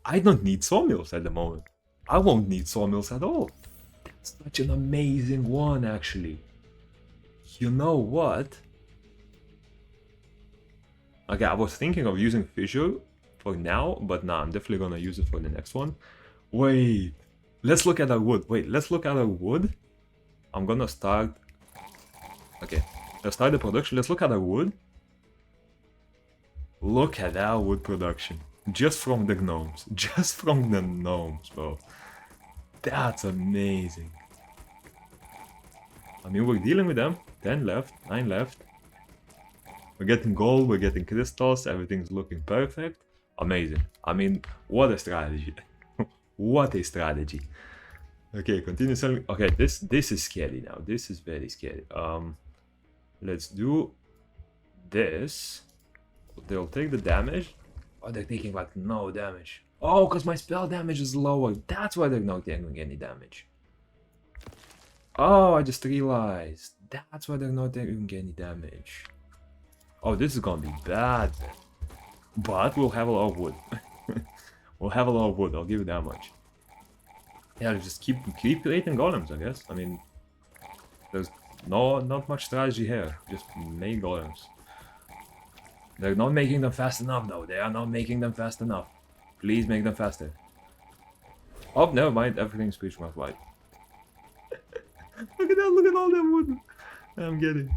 I don't need sawmills at the moment. I won't need sawmills at all. That's such an amazing one, actually. You know what? Okay, I was thinking of using fissure for now, but nah, I'm definitely gonna use it for the next one. Wait. Let's look at our wood. Wait, let's look at our wood. I'm gonna start... Okay, let's start the production. Let's look at our wood. Look at our wood production. Just from the gnomes. Just from the gnomes, bro. That's amazing. I mean, we're dealing with them. 10 left, 9 left. We're getting gold, we're getting crystals, everything's looking perfect. Amazing. I mean, what a strategy. What a strategy. Okay, continue selling. Okay, this is scary now. This is very scary. Let's do this. They'll take the damage. Oh, they're taking like no damage. Oh, because my spell damage is lower. That's why they're not taking any damage. Oh, I just realized. That's why they're not taking any damage. Oh, this is gonna be bad. But we'll have a lot of wood. We'll have a lot of wood, I'll give you that much. Yeah, just keep creating golems, I guess. I mean, there's not much strategy here. Just make golems. They're not making them fast enough, though. They are not making them fast enough. Please make them faster. Oh, never mind. Everything's pretty much white. Look at that. Look at all that wood I'm getting.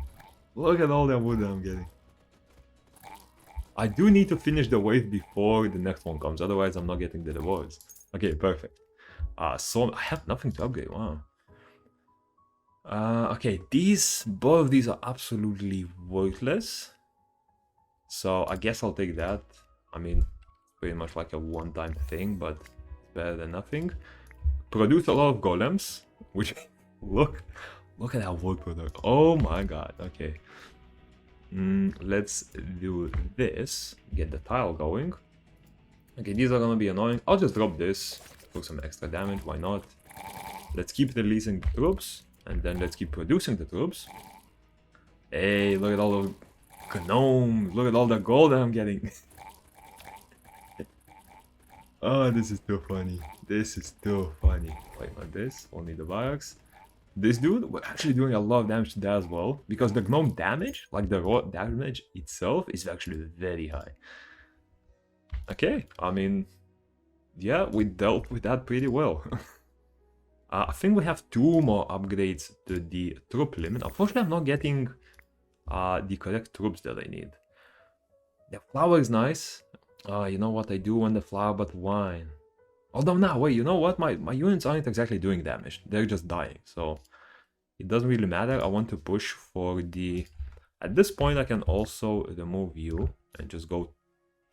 Look at all that wood I'm getting. I do need to finish the wave before the next one comes. Otherwise, I'm not getting the rewards. Okay, perfect. So I have nothing to upgrade. Wow. Okay, both of these are absolutely worthless. So I guess I'll take that. I mean, pretty much like a one-time thing, but better than nothing. Produce a lot of golems, which look at that wood product. Oh my god. Okay. Let's do this. Get the tile going. Okay, these are gonna be annoying. I'll just drop this for some extra damage. Why not? Let's keep releasing the troops, and then let's keep producing the troops. Hey, look at all the gnomes. Look at all the gold that I'm getting. Oh, this is too funny. This is too funny. Wait, not this. Only the barracks. This dude, we're actually doing a lot of damage to that as well, because the gnome damage, like the raw damage itself, is actually very high. Okay, I mean, yeah, we dealt with that pretty well. I think we have 2 more upgrades to the troop limit. Unfortunately, I'm not getting the correct troops that I need. The flower is nice. You know what I do want the flower, but wine. Although now, wait, you know what? My units aren't exactly doing damage. They're just dying, so it doesn't really matter. I want to push for the... At this point, I can also remove you and just go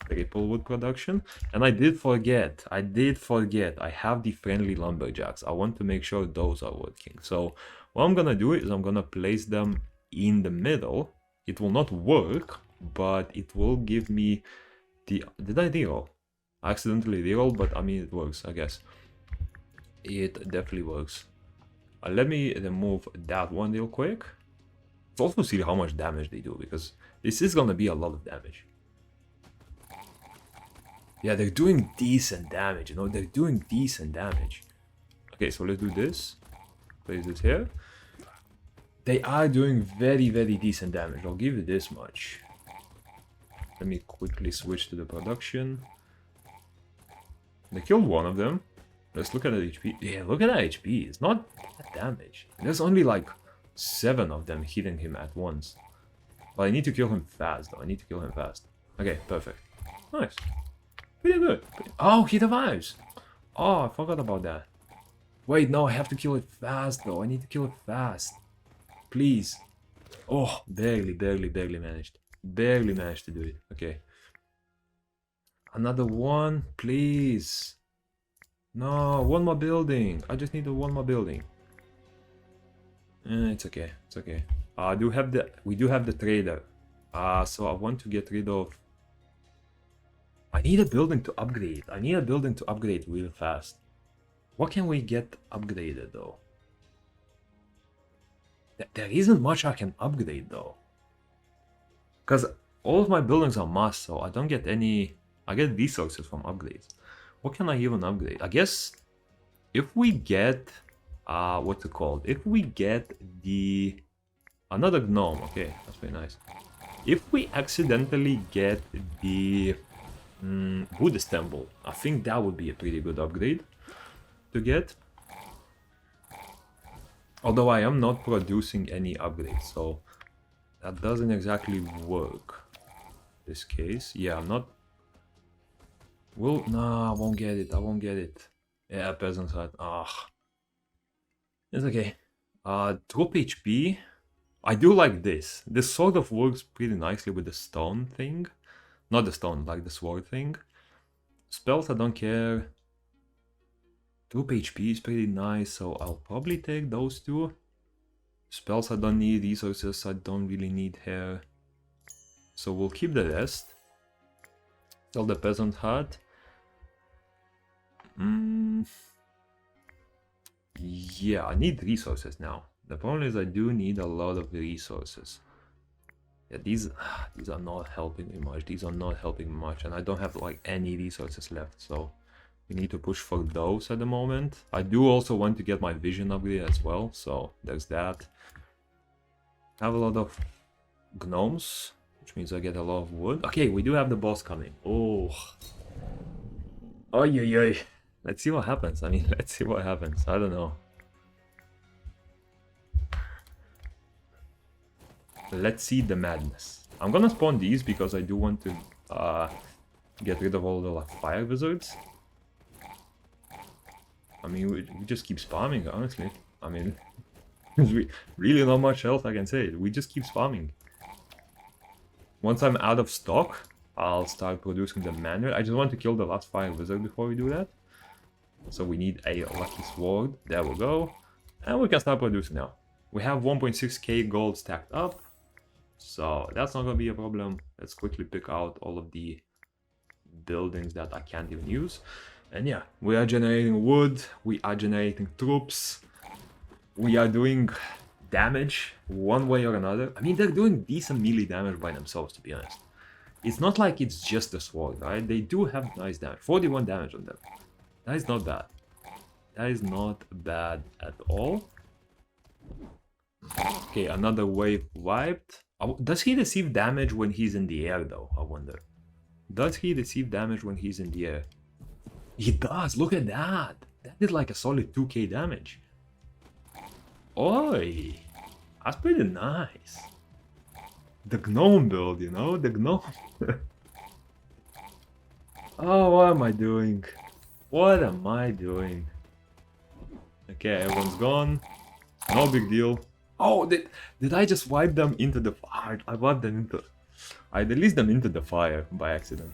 triple wood production. And I did forget. I have the friendly lumberjacks. I want to make sure those are working. So what I'm gonna do is I'm gonna place them in the middle. It will not work, but it will give me the... Did I reroll? I accidentally reroll, but I mean it works, I guess. It definitely works. Let me remove that one real quick. Let's also see how much damage they do, because this is gonna be a lot of damage. Yeah, they're doing decent damage, you know, they're doing decent damage. Okay, so let's do this. Place this here. They are doing very, very decent damage. I'll give you this much. Let me quickly switch to the production. They killed one of them. Let's look at the HP. Yeah, look at that HP. It's not that damage. There's only like 7 of them hitting him at once. But I need to kill him fast, though. I need to kill him fast. Okay, perfect. Nice. Pretty good. Oh, he survives. Oh, I forgot about that. Wait, no, I have to kill it fast, though. I need to kill it fast. Please. Oh, barely managed. Barely managed to do it. Okay. Another one, please. No, one more building. I just need one more building. It's okay. It's okay. We do have the trader. So I want to get rid of... I need a building to upgrade. I need a building to upgrade real fast. What can we get upgraded though? There isn't much I can upgrade though. Because all of my buildings are must, so I don't get any... I get resources from upgrades. What can I even upgrade? I guess if we get... what's it called? If we get the... Another gnome, okay, that's very nice. If we accidentally get the Buddhist temple, I think that would be a pretty good upgrade to get. Although I am not producing any upgrades, so that doesn't exactly work. This case, yeah, I'm not... Well, no, I won't get it. I won't get it. Yeah, peasant's hut. Ah, it's okay. Troop HP. I do like this. This sort of works pretty nicely with the stone thing. Not the stone, like the sword thing. Spells, I don't care. Troop HP is pretty nice, so I'll probably take those two. Spells I don't need, resources I don't really need here. So we'll keep the rest. Sell the peasant hut. Yeah, I need resources now. The problem is I do need a lot of resources. Yeah, these are not helping me much. These are not helping me much, and I don't have like any resources left, so we need to push for those at the moment. I do also want to get my vision upgrade as well, so there's that. I have a lot of gnomes, which means I get a lot of wood. Okay, we do have the boss coming. Oh. Oy, oy, oy. Let's see what happens. I mean, let's see what happens. I don't know. Let's see the madness. I'm gonna spawn these because I do want to get rid of all the like, fire wizards. I mean, we just keep spamming, honestly. I mean, there's really not much else I can say. We just keep spamming. Once I'm out of stock, I'll start producing them manually. I just want to kill the last fire wizard before we do that. So we need a lucky sword. There we go. And we can start producing now. We have 1.6k gold stacked up. So that's not gonna be a problem. Let's quickly pick out all of the buildings that I can't even use. And yeah, we are generating wood, we are generating troops, we are doing damage one way or another. I mean, they're doing decent melee damage by themselves, to be honest. It's not like it's just a sword, right? They do have nice damage. 41 damage on them. That is not bad. That is not bad at all. Okay, another wave wiped. Does he receive damage when he's in the air, though? I wonder. Does he receive damage when he's in the air? He does, look at that! That did like a solid 2k damage. Oi! That's pretty nice. The gnome build, you know? The gnome. Oh, what am I doing? What am I doing? Okay, everyone's gone. No big deal. Oh, did I just wipe them into the fire? I wiped them into... I released them into the fire by accident.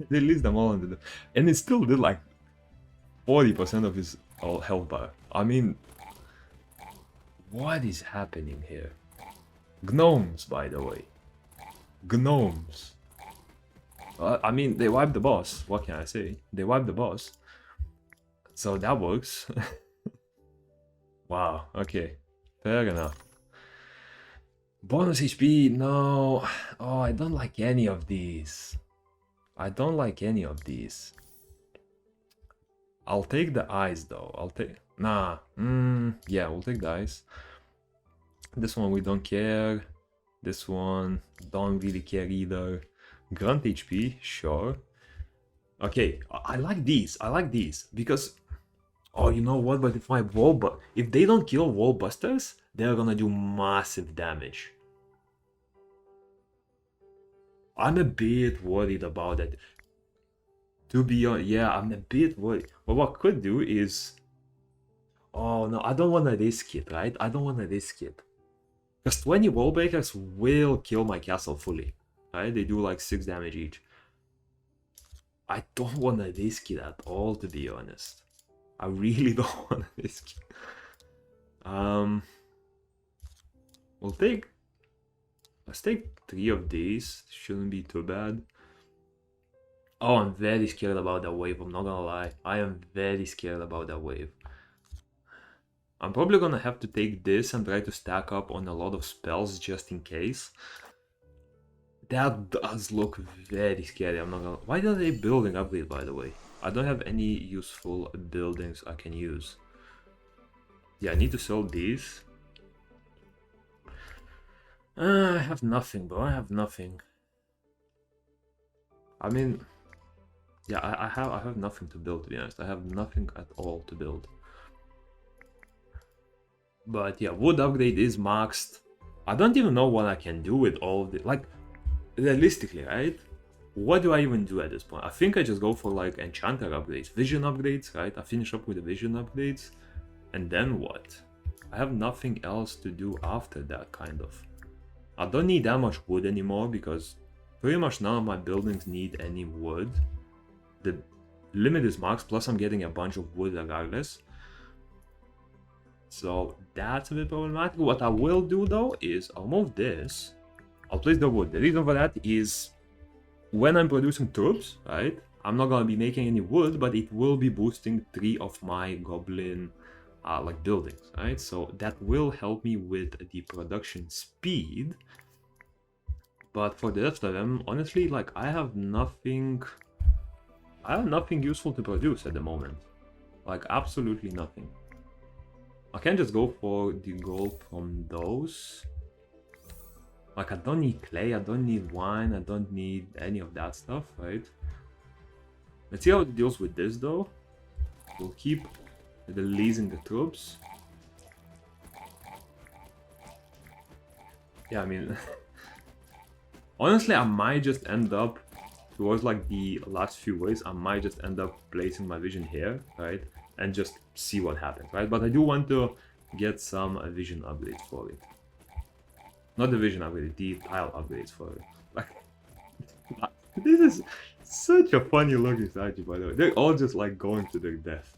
Released them all into the... And it still did like 40% of his health bar. I mean... What is happening here? Gnomes, by the way. Gnomes. I mean, they wiped the boss. What can I say? They wiped the boss. So that works. Wow, okay. Fair enough. Bonus HP, no. Oh, I don't like any of these. I don't like any of these. I'll take the eyes though. I'll take... Nah. Yeah, we'll take the eyes. This one we don't care. This one don't really care either. Grunt HP, sure. Okay, I like these. I like these because... Oh, you know what? But if my if they don't kill wall busters, they're gonna do massive damage. I'm a bit worried about it. To be honest, yeah, I'm a bit worried. But what I could do is... Oh no, I don't want to risk it, right? I don't want to risk it. Because 20 wall breakers will kill my castle fully, right? They do like 6 damage each. I don't want to risk it at all, to be honest. I really don't want to risk it. Let's take 3 of these. Shouldn't be too bad. Oh, I'm very scared about that wave. I'm not gonna lie. I am very scared about that wave. I'm probably gonna have to take this and try to stack up on a lot of spells just in case. That does look very scary. I'm not gonna... Why are they building upgrade, by the way? I don't have any useful buildings I can use. Yeah, I need to sell these. I have nothing, bro. I have nothing. I mean, yeah, I have nothing to build, to be honest. I have nothing at all to build. But yeah, wood upgrade is maxed. I don't even know what I can do with all of the... Like, realistically, right? What do I even do at this point? I think I just go for like enchanter upgrades, vision upgrades, right? I finish up with the vision upgrades. And then what? I have nothing else to do after that, kind of. I don't need that much wood anymore because pretty much none of my buildings need any wood. The limit is max, plus I'm getting a bunch of wood regardless. So that's a bit problematic. What I will do though is I'll move this. I'll place the wood. The reason for that is when I'm producing troops, right? I'm not gonna be making any wood, but it will be boosting 3 of my goblin like buildings, right? So that will help me with the production speed. But for the rest of them, honestly, like I have nothing useful to produce at the moment. Like absolutely nothing. I can just go for the gold from those. Like I don't need clay, I don't need wine, I don't need any of that stuff, right? Let's see how it deals with this though. We'll keep releasing the troops. Yeah, I mean... honestly, I might just end up, towards like the last few waves, I might just end up placing my vision here, right? And just see what happens, right? But I do want to get some vision upgrades for it. Not the vision upgrade, the tile upgrades for it. Like, this is such a funny looking statue, by the way. They're all just like going to their death.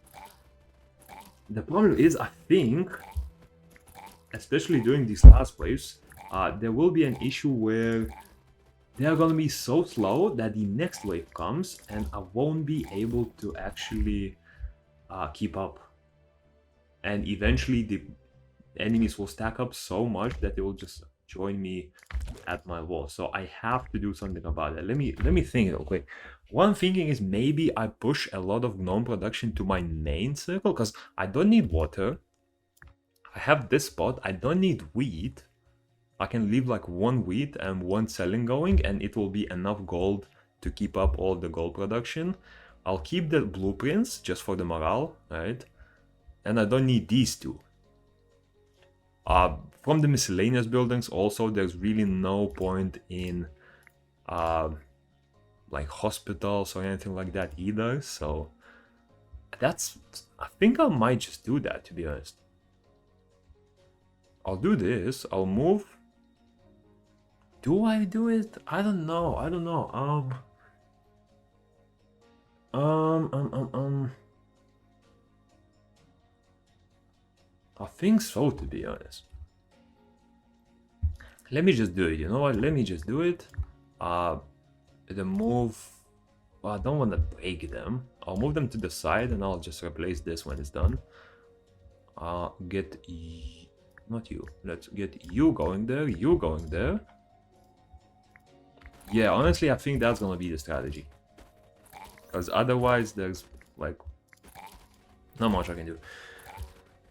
The problem is, I think, especially during these last waves, there will be an issue where they are gonna be so slow that the next wave comes and I won't be able to actually keep up. And eventually the enemies will stack up so much that they will just join me at my wall. So I have to do something about it. Let me think real quick. What I'm thinking is maybe I push a lot of gnome production to my main circle because I don't need water. I have this spot. I don't need wheat. I can leave like 1 wheat and 1 selling going and it will be enough gold to keep up all the gold production. I'll keep the blueprints just for the morale, right? And I don't need these two. From the miscellaneous buildings also, there's really no point in like hospitals or anything like that either, so that's, I think I might just do that, to be honest. I'll do this, I'll move. Do I do it? I don't know, I think so, to be honest. Let me just do it, you know what? Let me just do it. The move... Well, I don't want to break them. I'll move them to the side and I'll just replace this when it's done. Get... Not you. Let's get you going there, you going there. Yeah, honestly, I think that's gonna be the strategy. Because otherwise, there's, like, not much I can do.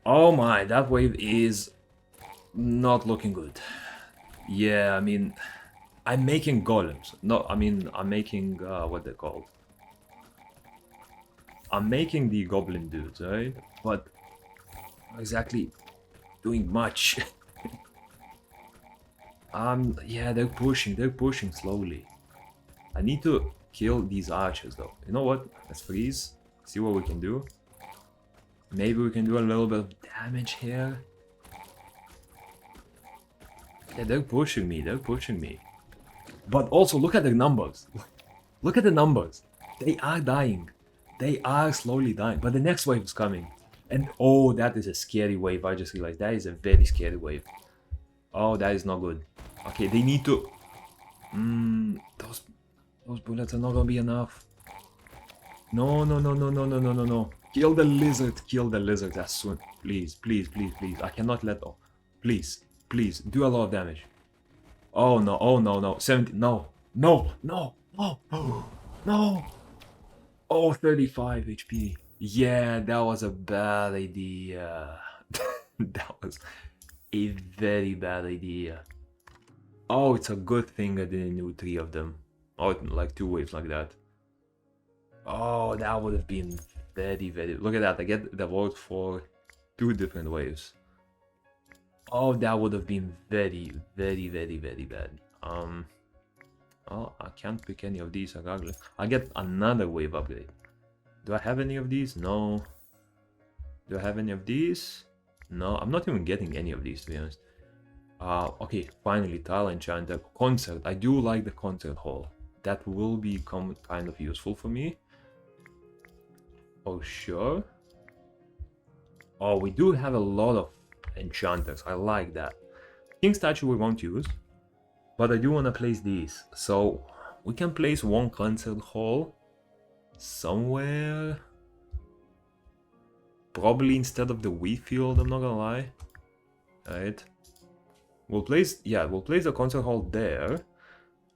Oh my, that wave is not looking good. Yeah, I mean, I'm making golems. No, I mean, I'm making, what they're called. I'm making the goblin dudes, right? But not exactly doing much. Yeah, they're pushing slowly. I need to kill these archers, though. You know what? Let's freeze. See what we can do. Maybe we can do a little bit of damage here. Yeah, they're pushing me. But also, look at the numbers. Look at the numbers. They are dying. They are slowly dying. But the next wave is coming. And oh, that is a scary wave. I just realized that is a very scary wave. Oh, that is not good. Okay, they need to... those bullets are not gonna be enough. No. Kill the lizard as soon. Please. I cannot let... Oh, please, do a lot of damage. Oh no. 70... No. Oh, 35 HP. Yeah, that was a bad idea. That was a very bad idea. Oh, it's a good thing I didn't do 3 of them. Oh, like 2 waves like that. Oh, that would have been very... Look at that, I get the vote for 2 different waves. Oh, that would have been very bad. Oh, I can't pick any of these regardless. I get another wave upgrade. Do I have any of these? No. Do I have any of these? No, I'm not even getting any of these, to be honest. Okay, finally, Tile Enchanter. Concert. I do like the concert hall. That will become kind of useful for me. Oh, sure. Oh, we do have a lot of enchanters. I like that. King statue we won't use. But I do want to place these. So, we can place one concert hall somewhere. Probably instead of the wheat field, I'm not gonna lie. Right. We'll place the concert hall there.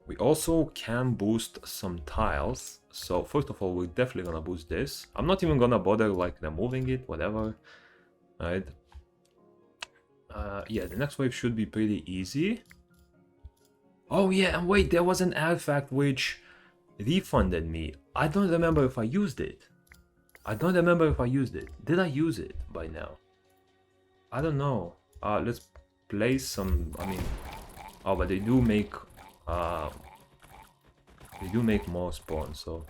We also can boost some tiles. So first of all, we're definitely gonna boost this. I'm not even gonna bother like removing it, whatever. Right. Yeah, the next wave should be pretty easy. Oh yeah, and wait, there was an artifact which refunded me. I don't remember if I used it. Did I use it by now? I don't know. Let's place some, I mean... Oh, but they do make more spawns, so...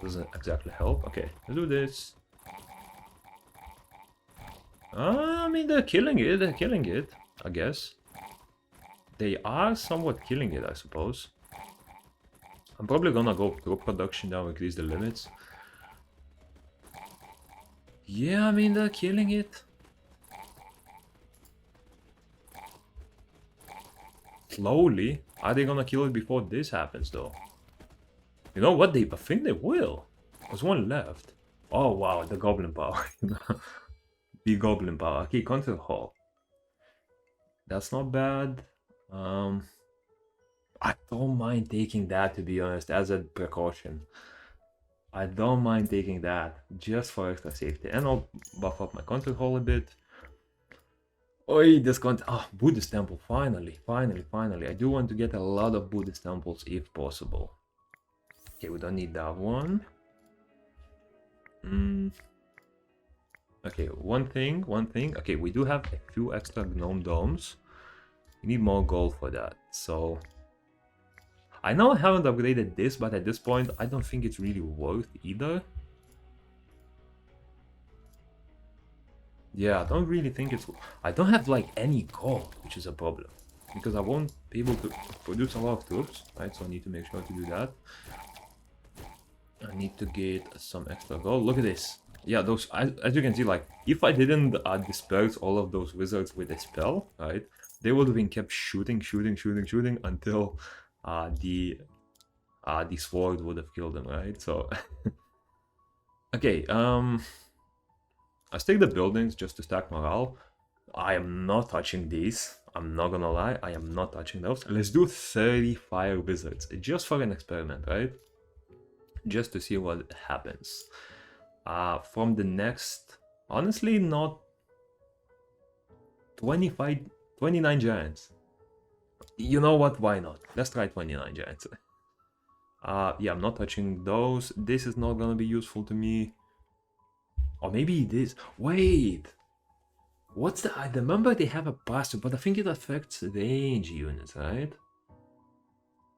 Doesn't exactly help. Okay, let's do this. I mean, they're killing it, I guess. They are somewhat killing it, I suppose. I'm probably gonna go through production now, increase the limits. Yeah, I mean, they're killing it. Slowly. Are they gonna kill it before this happens, though? You know what? I think they will. There's one left. Oh, wow, the goblin power. The goblin power. Okay, concert hall. That's not bad. I don't mind taking that, to be honest, as a precaution. I don't mind taking that, just for extra safety. And I'll buff up my concert hall a bit. Oi, this Buddhist temple, finally. I do want to get a lot of Buddhist temples if possible. Okay, we don't need that one. Okay, one thing. Okay, we do have a few extra gnome domes. We need more gold for that. So I know I haven't upgraded this, but at this point, I don't think it's really worth either. Yeah, I don't really think it's... I don't have like any gold, which is a problem. Because I won't be able to produce a lot of troops, right? So I need to make sure to do that. I need to get some extra gold. Look at this. Yeah, those, as you can see, like, if I didn't disperse all of those wizards with a spell, right, they would have been kept shooting until the sword would have killed them, right? So, okay, I stick the buildings just to stack morale. I am not touching these. I'm not gonna lie, I am not touching those. Let's do 30 fire wizards, just for an experiment, right? Just to see what happens. From the next, honestly, not 29 giants. You know what, why not? Let's try 29 giants. Yeah, I'm not touching those. This is not gonna be useful to me. Or maybe it is. Wait! What's the... I remember they have a passive, but I think it affects range units, right?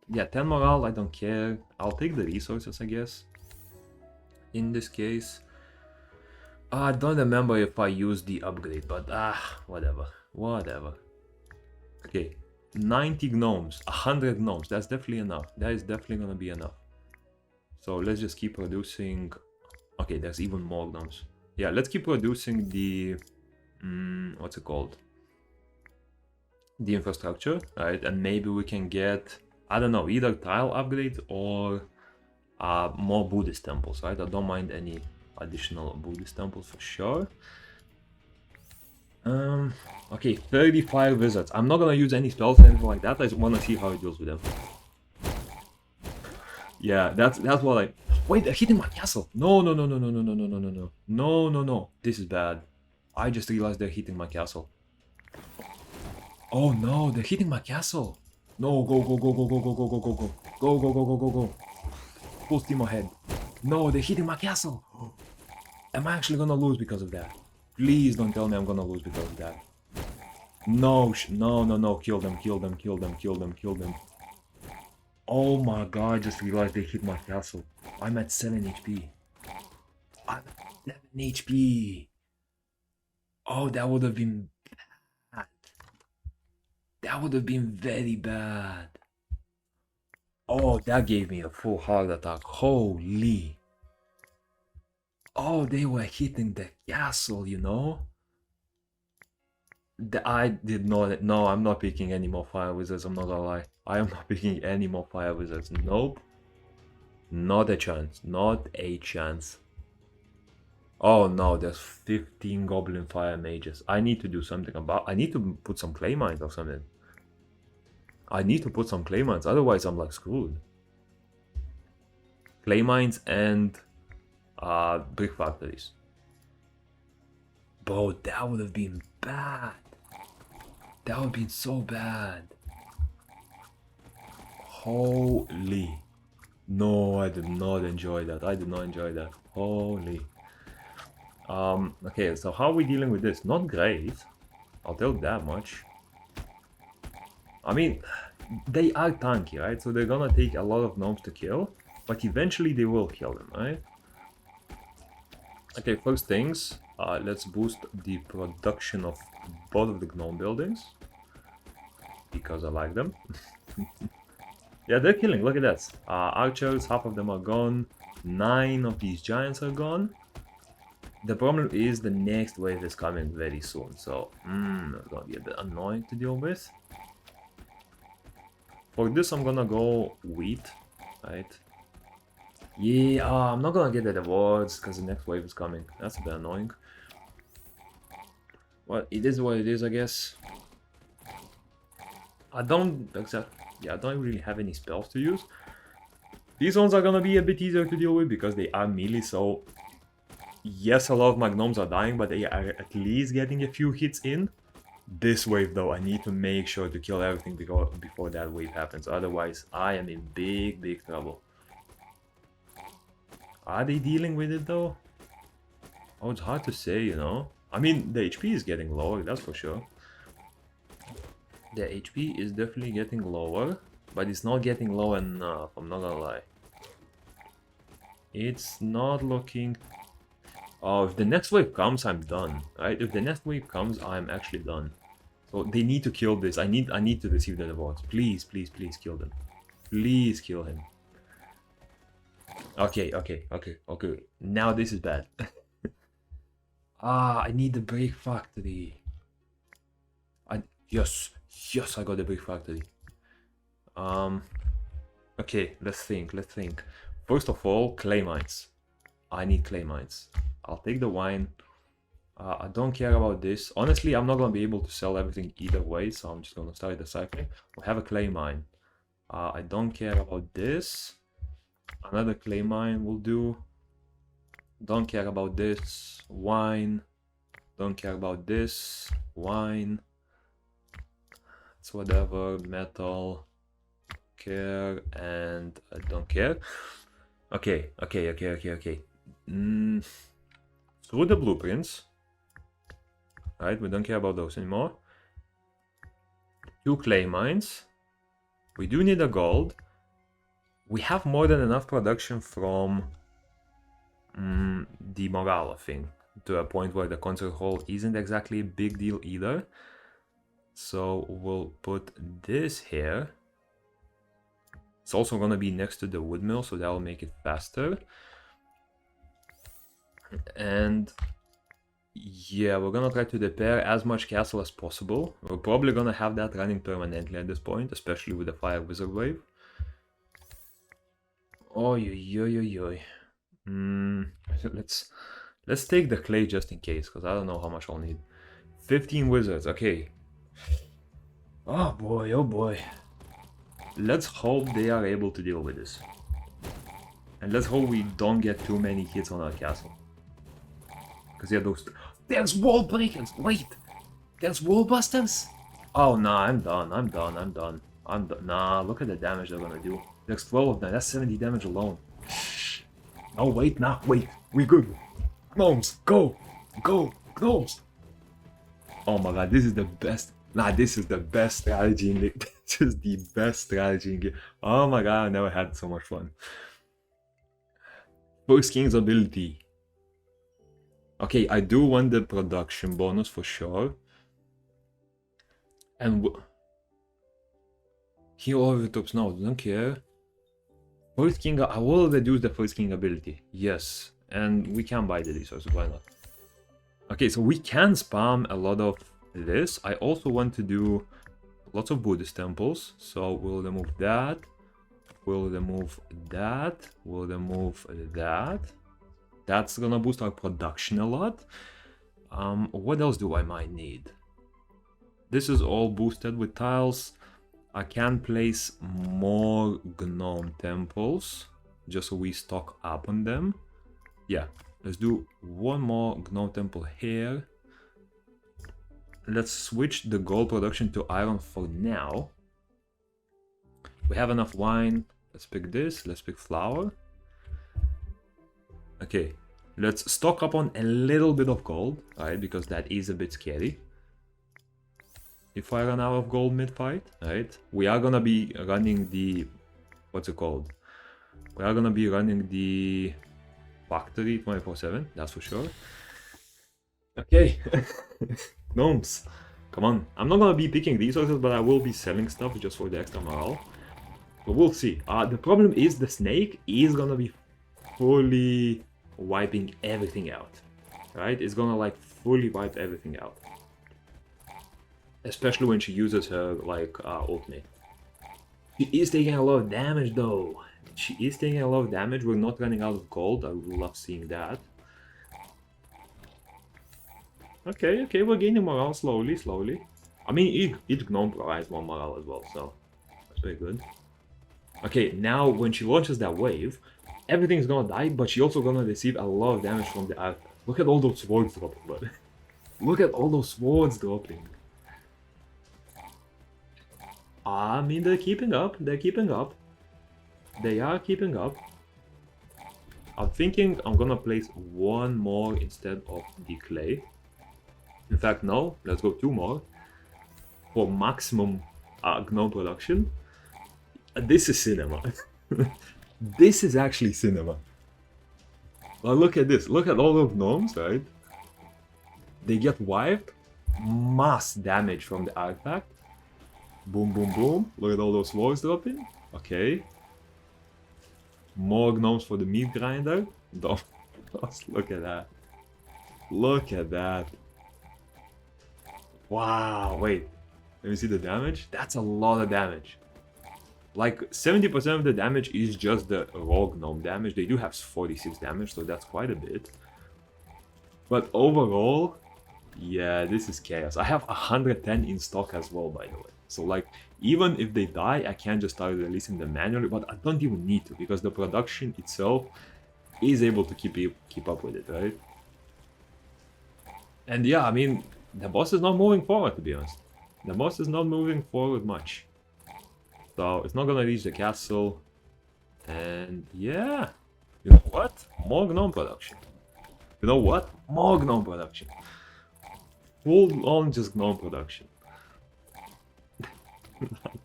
Yeah, 10 morale, I don't care. I'll take the resources, I guess. In this case. I don't remember if I used the upgrade, but whatever. Okay, 90 gnomes, 100 gnomes, that's definitely enough. That is definitely gonna be enough. So let's just keep producing... Okay, there's even more gnomes. Yeah, let's keep producing the... what's it called? The infrastructure, right? And maybe we can get, I don't know, either tile upgrades or more Buddhist temples, right? I don't mind any additional Buddhist temples for sure. Okay, 35 wizards. I'm not gonna use any spells or anything like that. I just wanna see how it deals with them. Yeah, that's what I... Wait, they're hitting my castle. No. No. This is bad. I just realized they're hitting my castle. Oh no, they're hitting my castle. No, go. Go. Full steam ahead. No, they're hitting my castle. Am I actually gonna lose because of that? Please don't tell me I'm gonna lose because of that. No, kill them. Oh my god, I just realized they hit my castle. I'm at 7 HP. I'm at 7 HP. Oh, that would have been bad. That would have been very bad. Oh, that gave me a full heart attack. Holy. Oh, they were hitting the castle, you know? I did not... No, I'm not picking any more fire wizards, I'm not gonna lie. I am not picking any more fire wizards. Nope. Not a chance. Not a chance. Oh no, there's 15 goblin fire mages. I need to do something about... I need to put some clay mines or something. I need to put some clay mines, otherwise I'm like screwed. Clay mines and brick factories. Bro, that would have been bad. That would have been so bad. Holy. No, I did not enjoy that. Holy. Okay, so how are we dealing with this? Not great. I'll tell you that much. I mean, they are tanky, right? So they're gonna take a lot of gnomes to kill, but eventually they will kill them, right? Okay, first things, let's boost the production of both of the gnome buildings, because I like them. Yeah, they're killing, look at that. Archers, half of them are gone, 9 of these giants are gone. The problem is the next wave is coming very soon, so it's gonna be a bit annoying to deal with. For this I'm gonna go wheat, right? Yeah, I'm not gonna get the rewards because the next wave is coming. That's a bit annoying. Well, it is what it is, I guess. I don't really have any spells to use. These ones are gonna be a bit easier to deal with because they are melee, so... Yes, a lot of my gnomes are dying, but they are at least getting a few hits in. This wave though, I need to make sure to kill everything before that wave happens, otherwise I am in big trouble. Are they dealing with it though? Oh, it's hard to say, you know. I mean, the HP is getting lower, that's for sure. The HP is definitely getting lower, but it's not getting low enough, I'm not gonna lie. It's not looking... Oh, if the next wave comes, I'm done, right? If the next wave comes, I'm actually done. So they need to kill this. I need to receive the rewards. Please, please, please kill them. Please kill him. Okay. Now this is bad. I need the Break Factory. Yes, I got the Brick Factory. Okay, let's think. First of all, clay mines. I need clay mines. I'll take the wine. I don't care about this. Honestly, I'm not gonna be able to sell everything either way, so I'm just gonna start the cycle. We'll have a clay mine. I don't care about this. Another clay mine will do. Don't care about this. Wine. Don't care about this. Wine. It's whatever. Metal. Care. And I don't care. Okay. Through the blueprints. Right, we don't care about those anymore. 2 clay mines. We do need a gold. We have more than enough production from the morale thing, to a point where the concert hall isn't exactly a big deal either. So we'll put this here. It's also gonna be next to the wood mill, so that will make it faster. And yeah, we're gonna try to repair as much castle as possible. We're probably gonna have that running permanently at this point, especially with the fire wizard wave. Oi. Let's take the clay just in case, because I don't know how much I'll need. 15 wizards, okay. Oh boy. Let's hope they are able to deal with this. And let's hope we don't get too many hits on our castle. Because yeah, there's wall breakers. Wait, there's wall busters. Oh nah, I'm done. Nah, look at the damage they're gonna do. There's 12 of them. That's 70 damage alone. Oh wait, we good. Gnomes, go, gnomes. Oh my god, this is the best. Nah, this is the best strategy in the. This is the best strategy in game. Oh my god, I never had so much fun. First King's ability. Okay, I do want the production bonus for sure. And heal all the tops now, don't care. First King, I will reduce the First King ability. Yes, and we can buy the resources, why not? Okay, so we can spam a lot of this. I also want to do lots of Buddhist temples, so we'll remove that. We'll remove that. We'll remove that. That's gonna boost our production a lot. What else do I might need? This is all boosted with tiles. I can place more gnome temples just so we stock up on them. Yeah, let's do one more gnome temple here. Let's switch the gold production to iron for now. We have enough wine. Let's pick this. Let's pick flour. Okay, let's stock up on a little bit of gold, right? Because that is a bit scary. If I run out of gold mid-fight, right? We are gonna be running the... What's it called? We are gonna be running the factory 24/7, that's for sure. Okay. Gnomes, come on. I'm not gonna be picking resources, but I will be selling stuff just for the extra morale. But we'll see. The problem is the snake is gonna be fully wiping everything out, right? It's gonna like fully wipe everything out, especially when she uses her like ultimate. She is taking a lot of damage though. She is taking a lot of damage. We're not running out of gold. I would love seeing that. Okay, we're gaining morale slowly. I mean, each gnome provides more morale as well, so that's very good. Okay, now when she launches that wave, everything's gonna die, but she's also gonna receive a lot of damage from the earth. Look at all those swords dropping, bud. Look at all those swords dropping. I mean, they're keeping up. They are keeping up. I'm thinking I'm gonna place one more instead of the clay. In fact, no, let's go two more for maximum gnome production. This is cinema. This is actually cinema. Well, look at this. Look at all those gnomes, right? They get wiped. Mass damage from the artifact. Boom, boom, boom. Look at all those walls dropping. Okay. More gnomes for the meat grinder. Don't. Look at that. Look at that. Wow, wait. Let me see the damage. That's a lot of damage. Like 70% of the damage is just the raw gnome damage. They do have 46 damage, so that's quite a bit. But overall, yeah, this is chaos. I have 110 in stock as well, by the way. So like, even if they die, I can just start releasing them manually, but I don't even need to, because the production itself is able to keep up with it, right? And yeah, I mean, the boss is not moving forward, to be honest. The boss is not moving forward much. So it's not gonna reach the castle. And yeah, you know what? More gnome production. You know what? More gnome production. Full on just gnome production.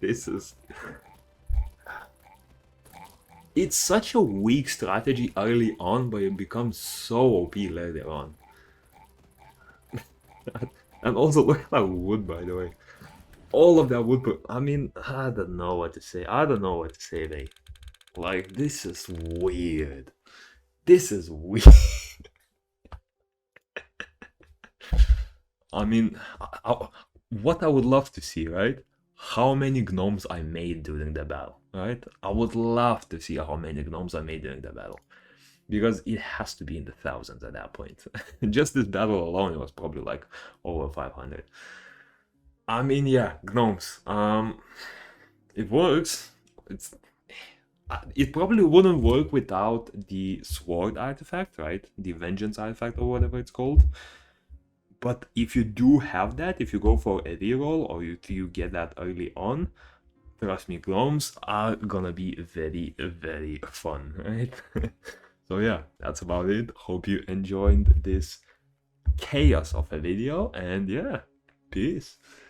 This is... It's such a weak strategy early on, but it becomes so OP later on. And also look at that wood, by the way. All of that wood, I mean, I don't know what to say. I don't know what to say, mate. Like, this is weird. This is weird. I mean, what I would love to see, right? How many gnomes I made during the battle, right? I would love to see how many gnomes I made during the battle. Because it has to be in the thousands at that point. Just this battle alone, it was probably like over 500. I mean, yeah, gnomes. It works. It probably wouldn't work without the sword artifact, right? The vengeance artifact or whatever it's called. But if you do have that, if you go for a reroll or if you get that early on, trust me, gnomes are gonna be very, very fun, right? So yeah, that's about it. Hope you enjoyed this chaos of a video, and yeah, peace.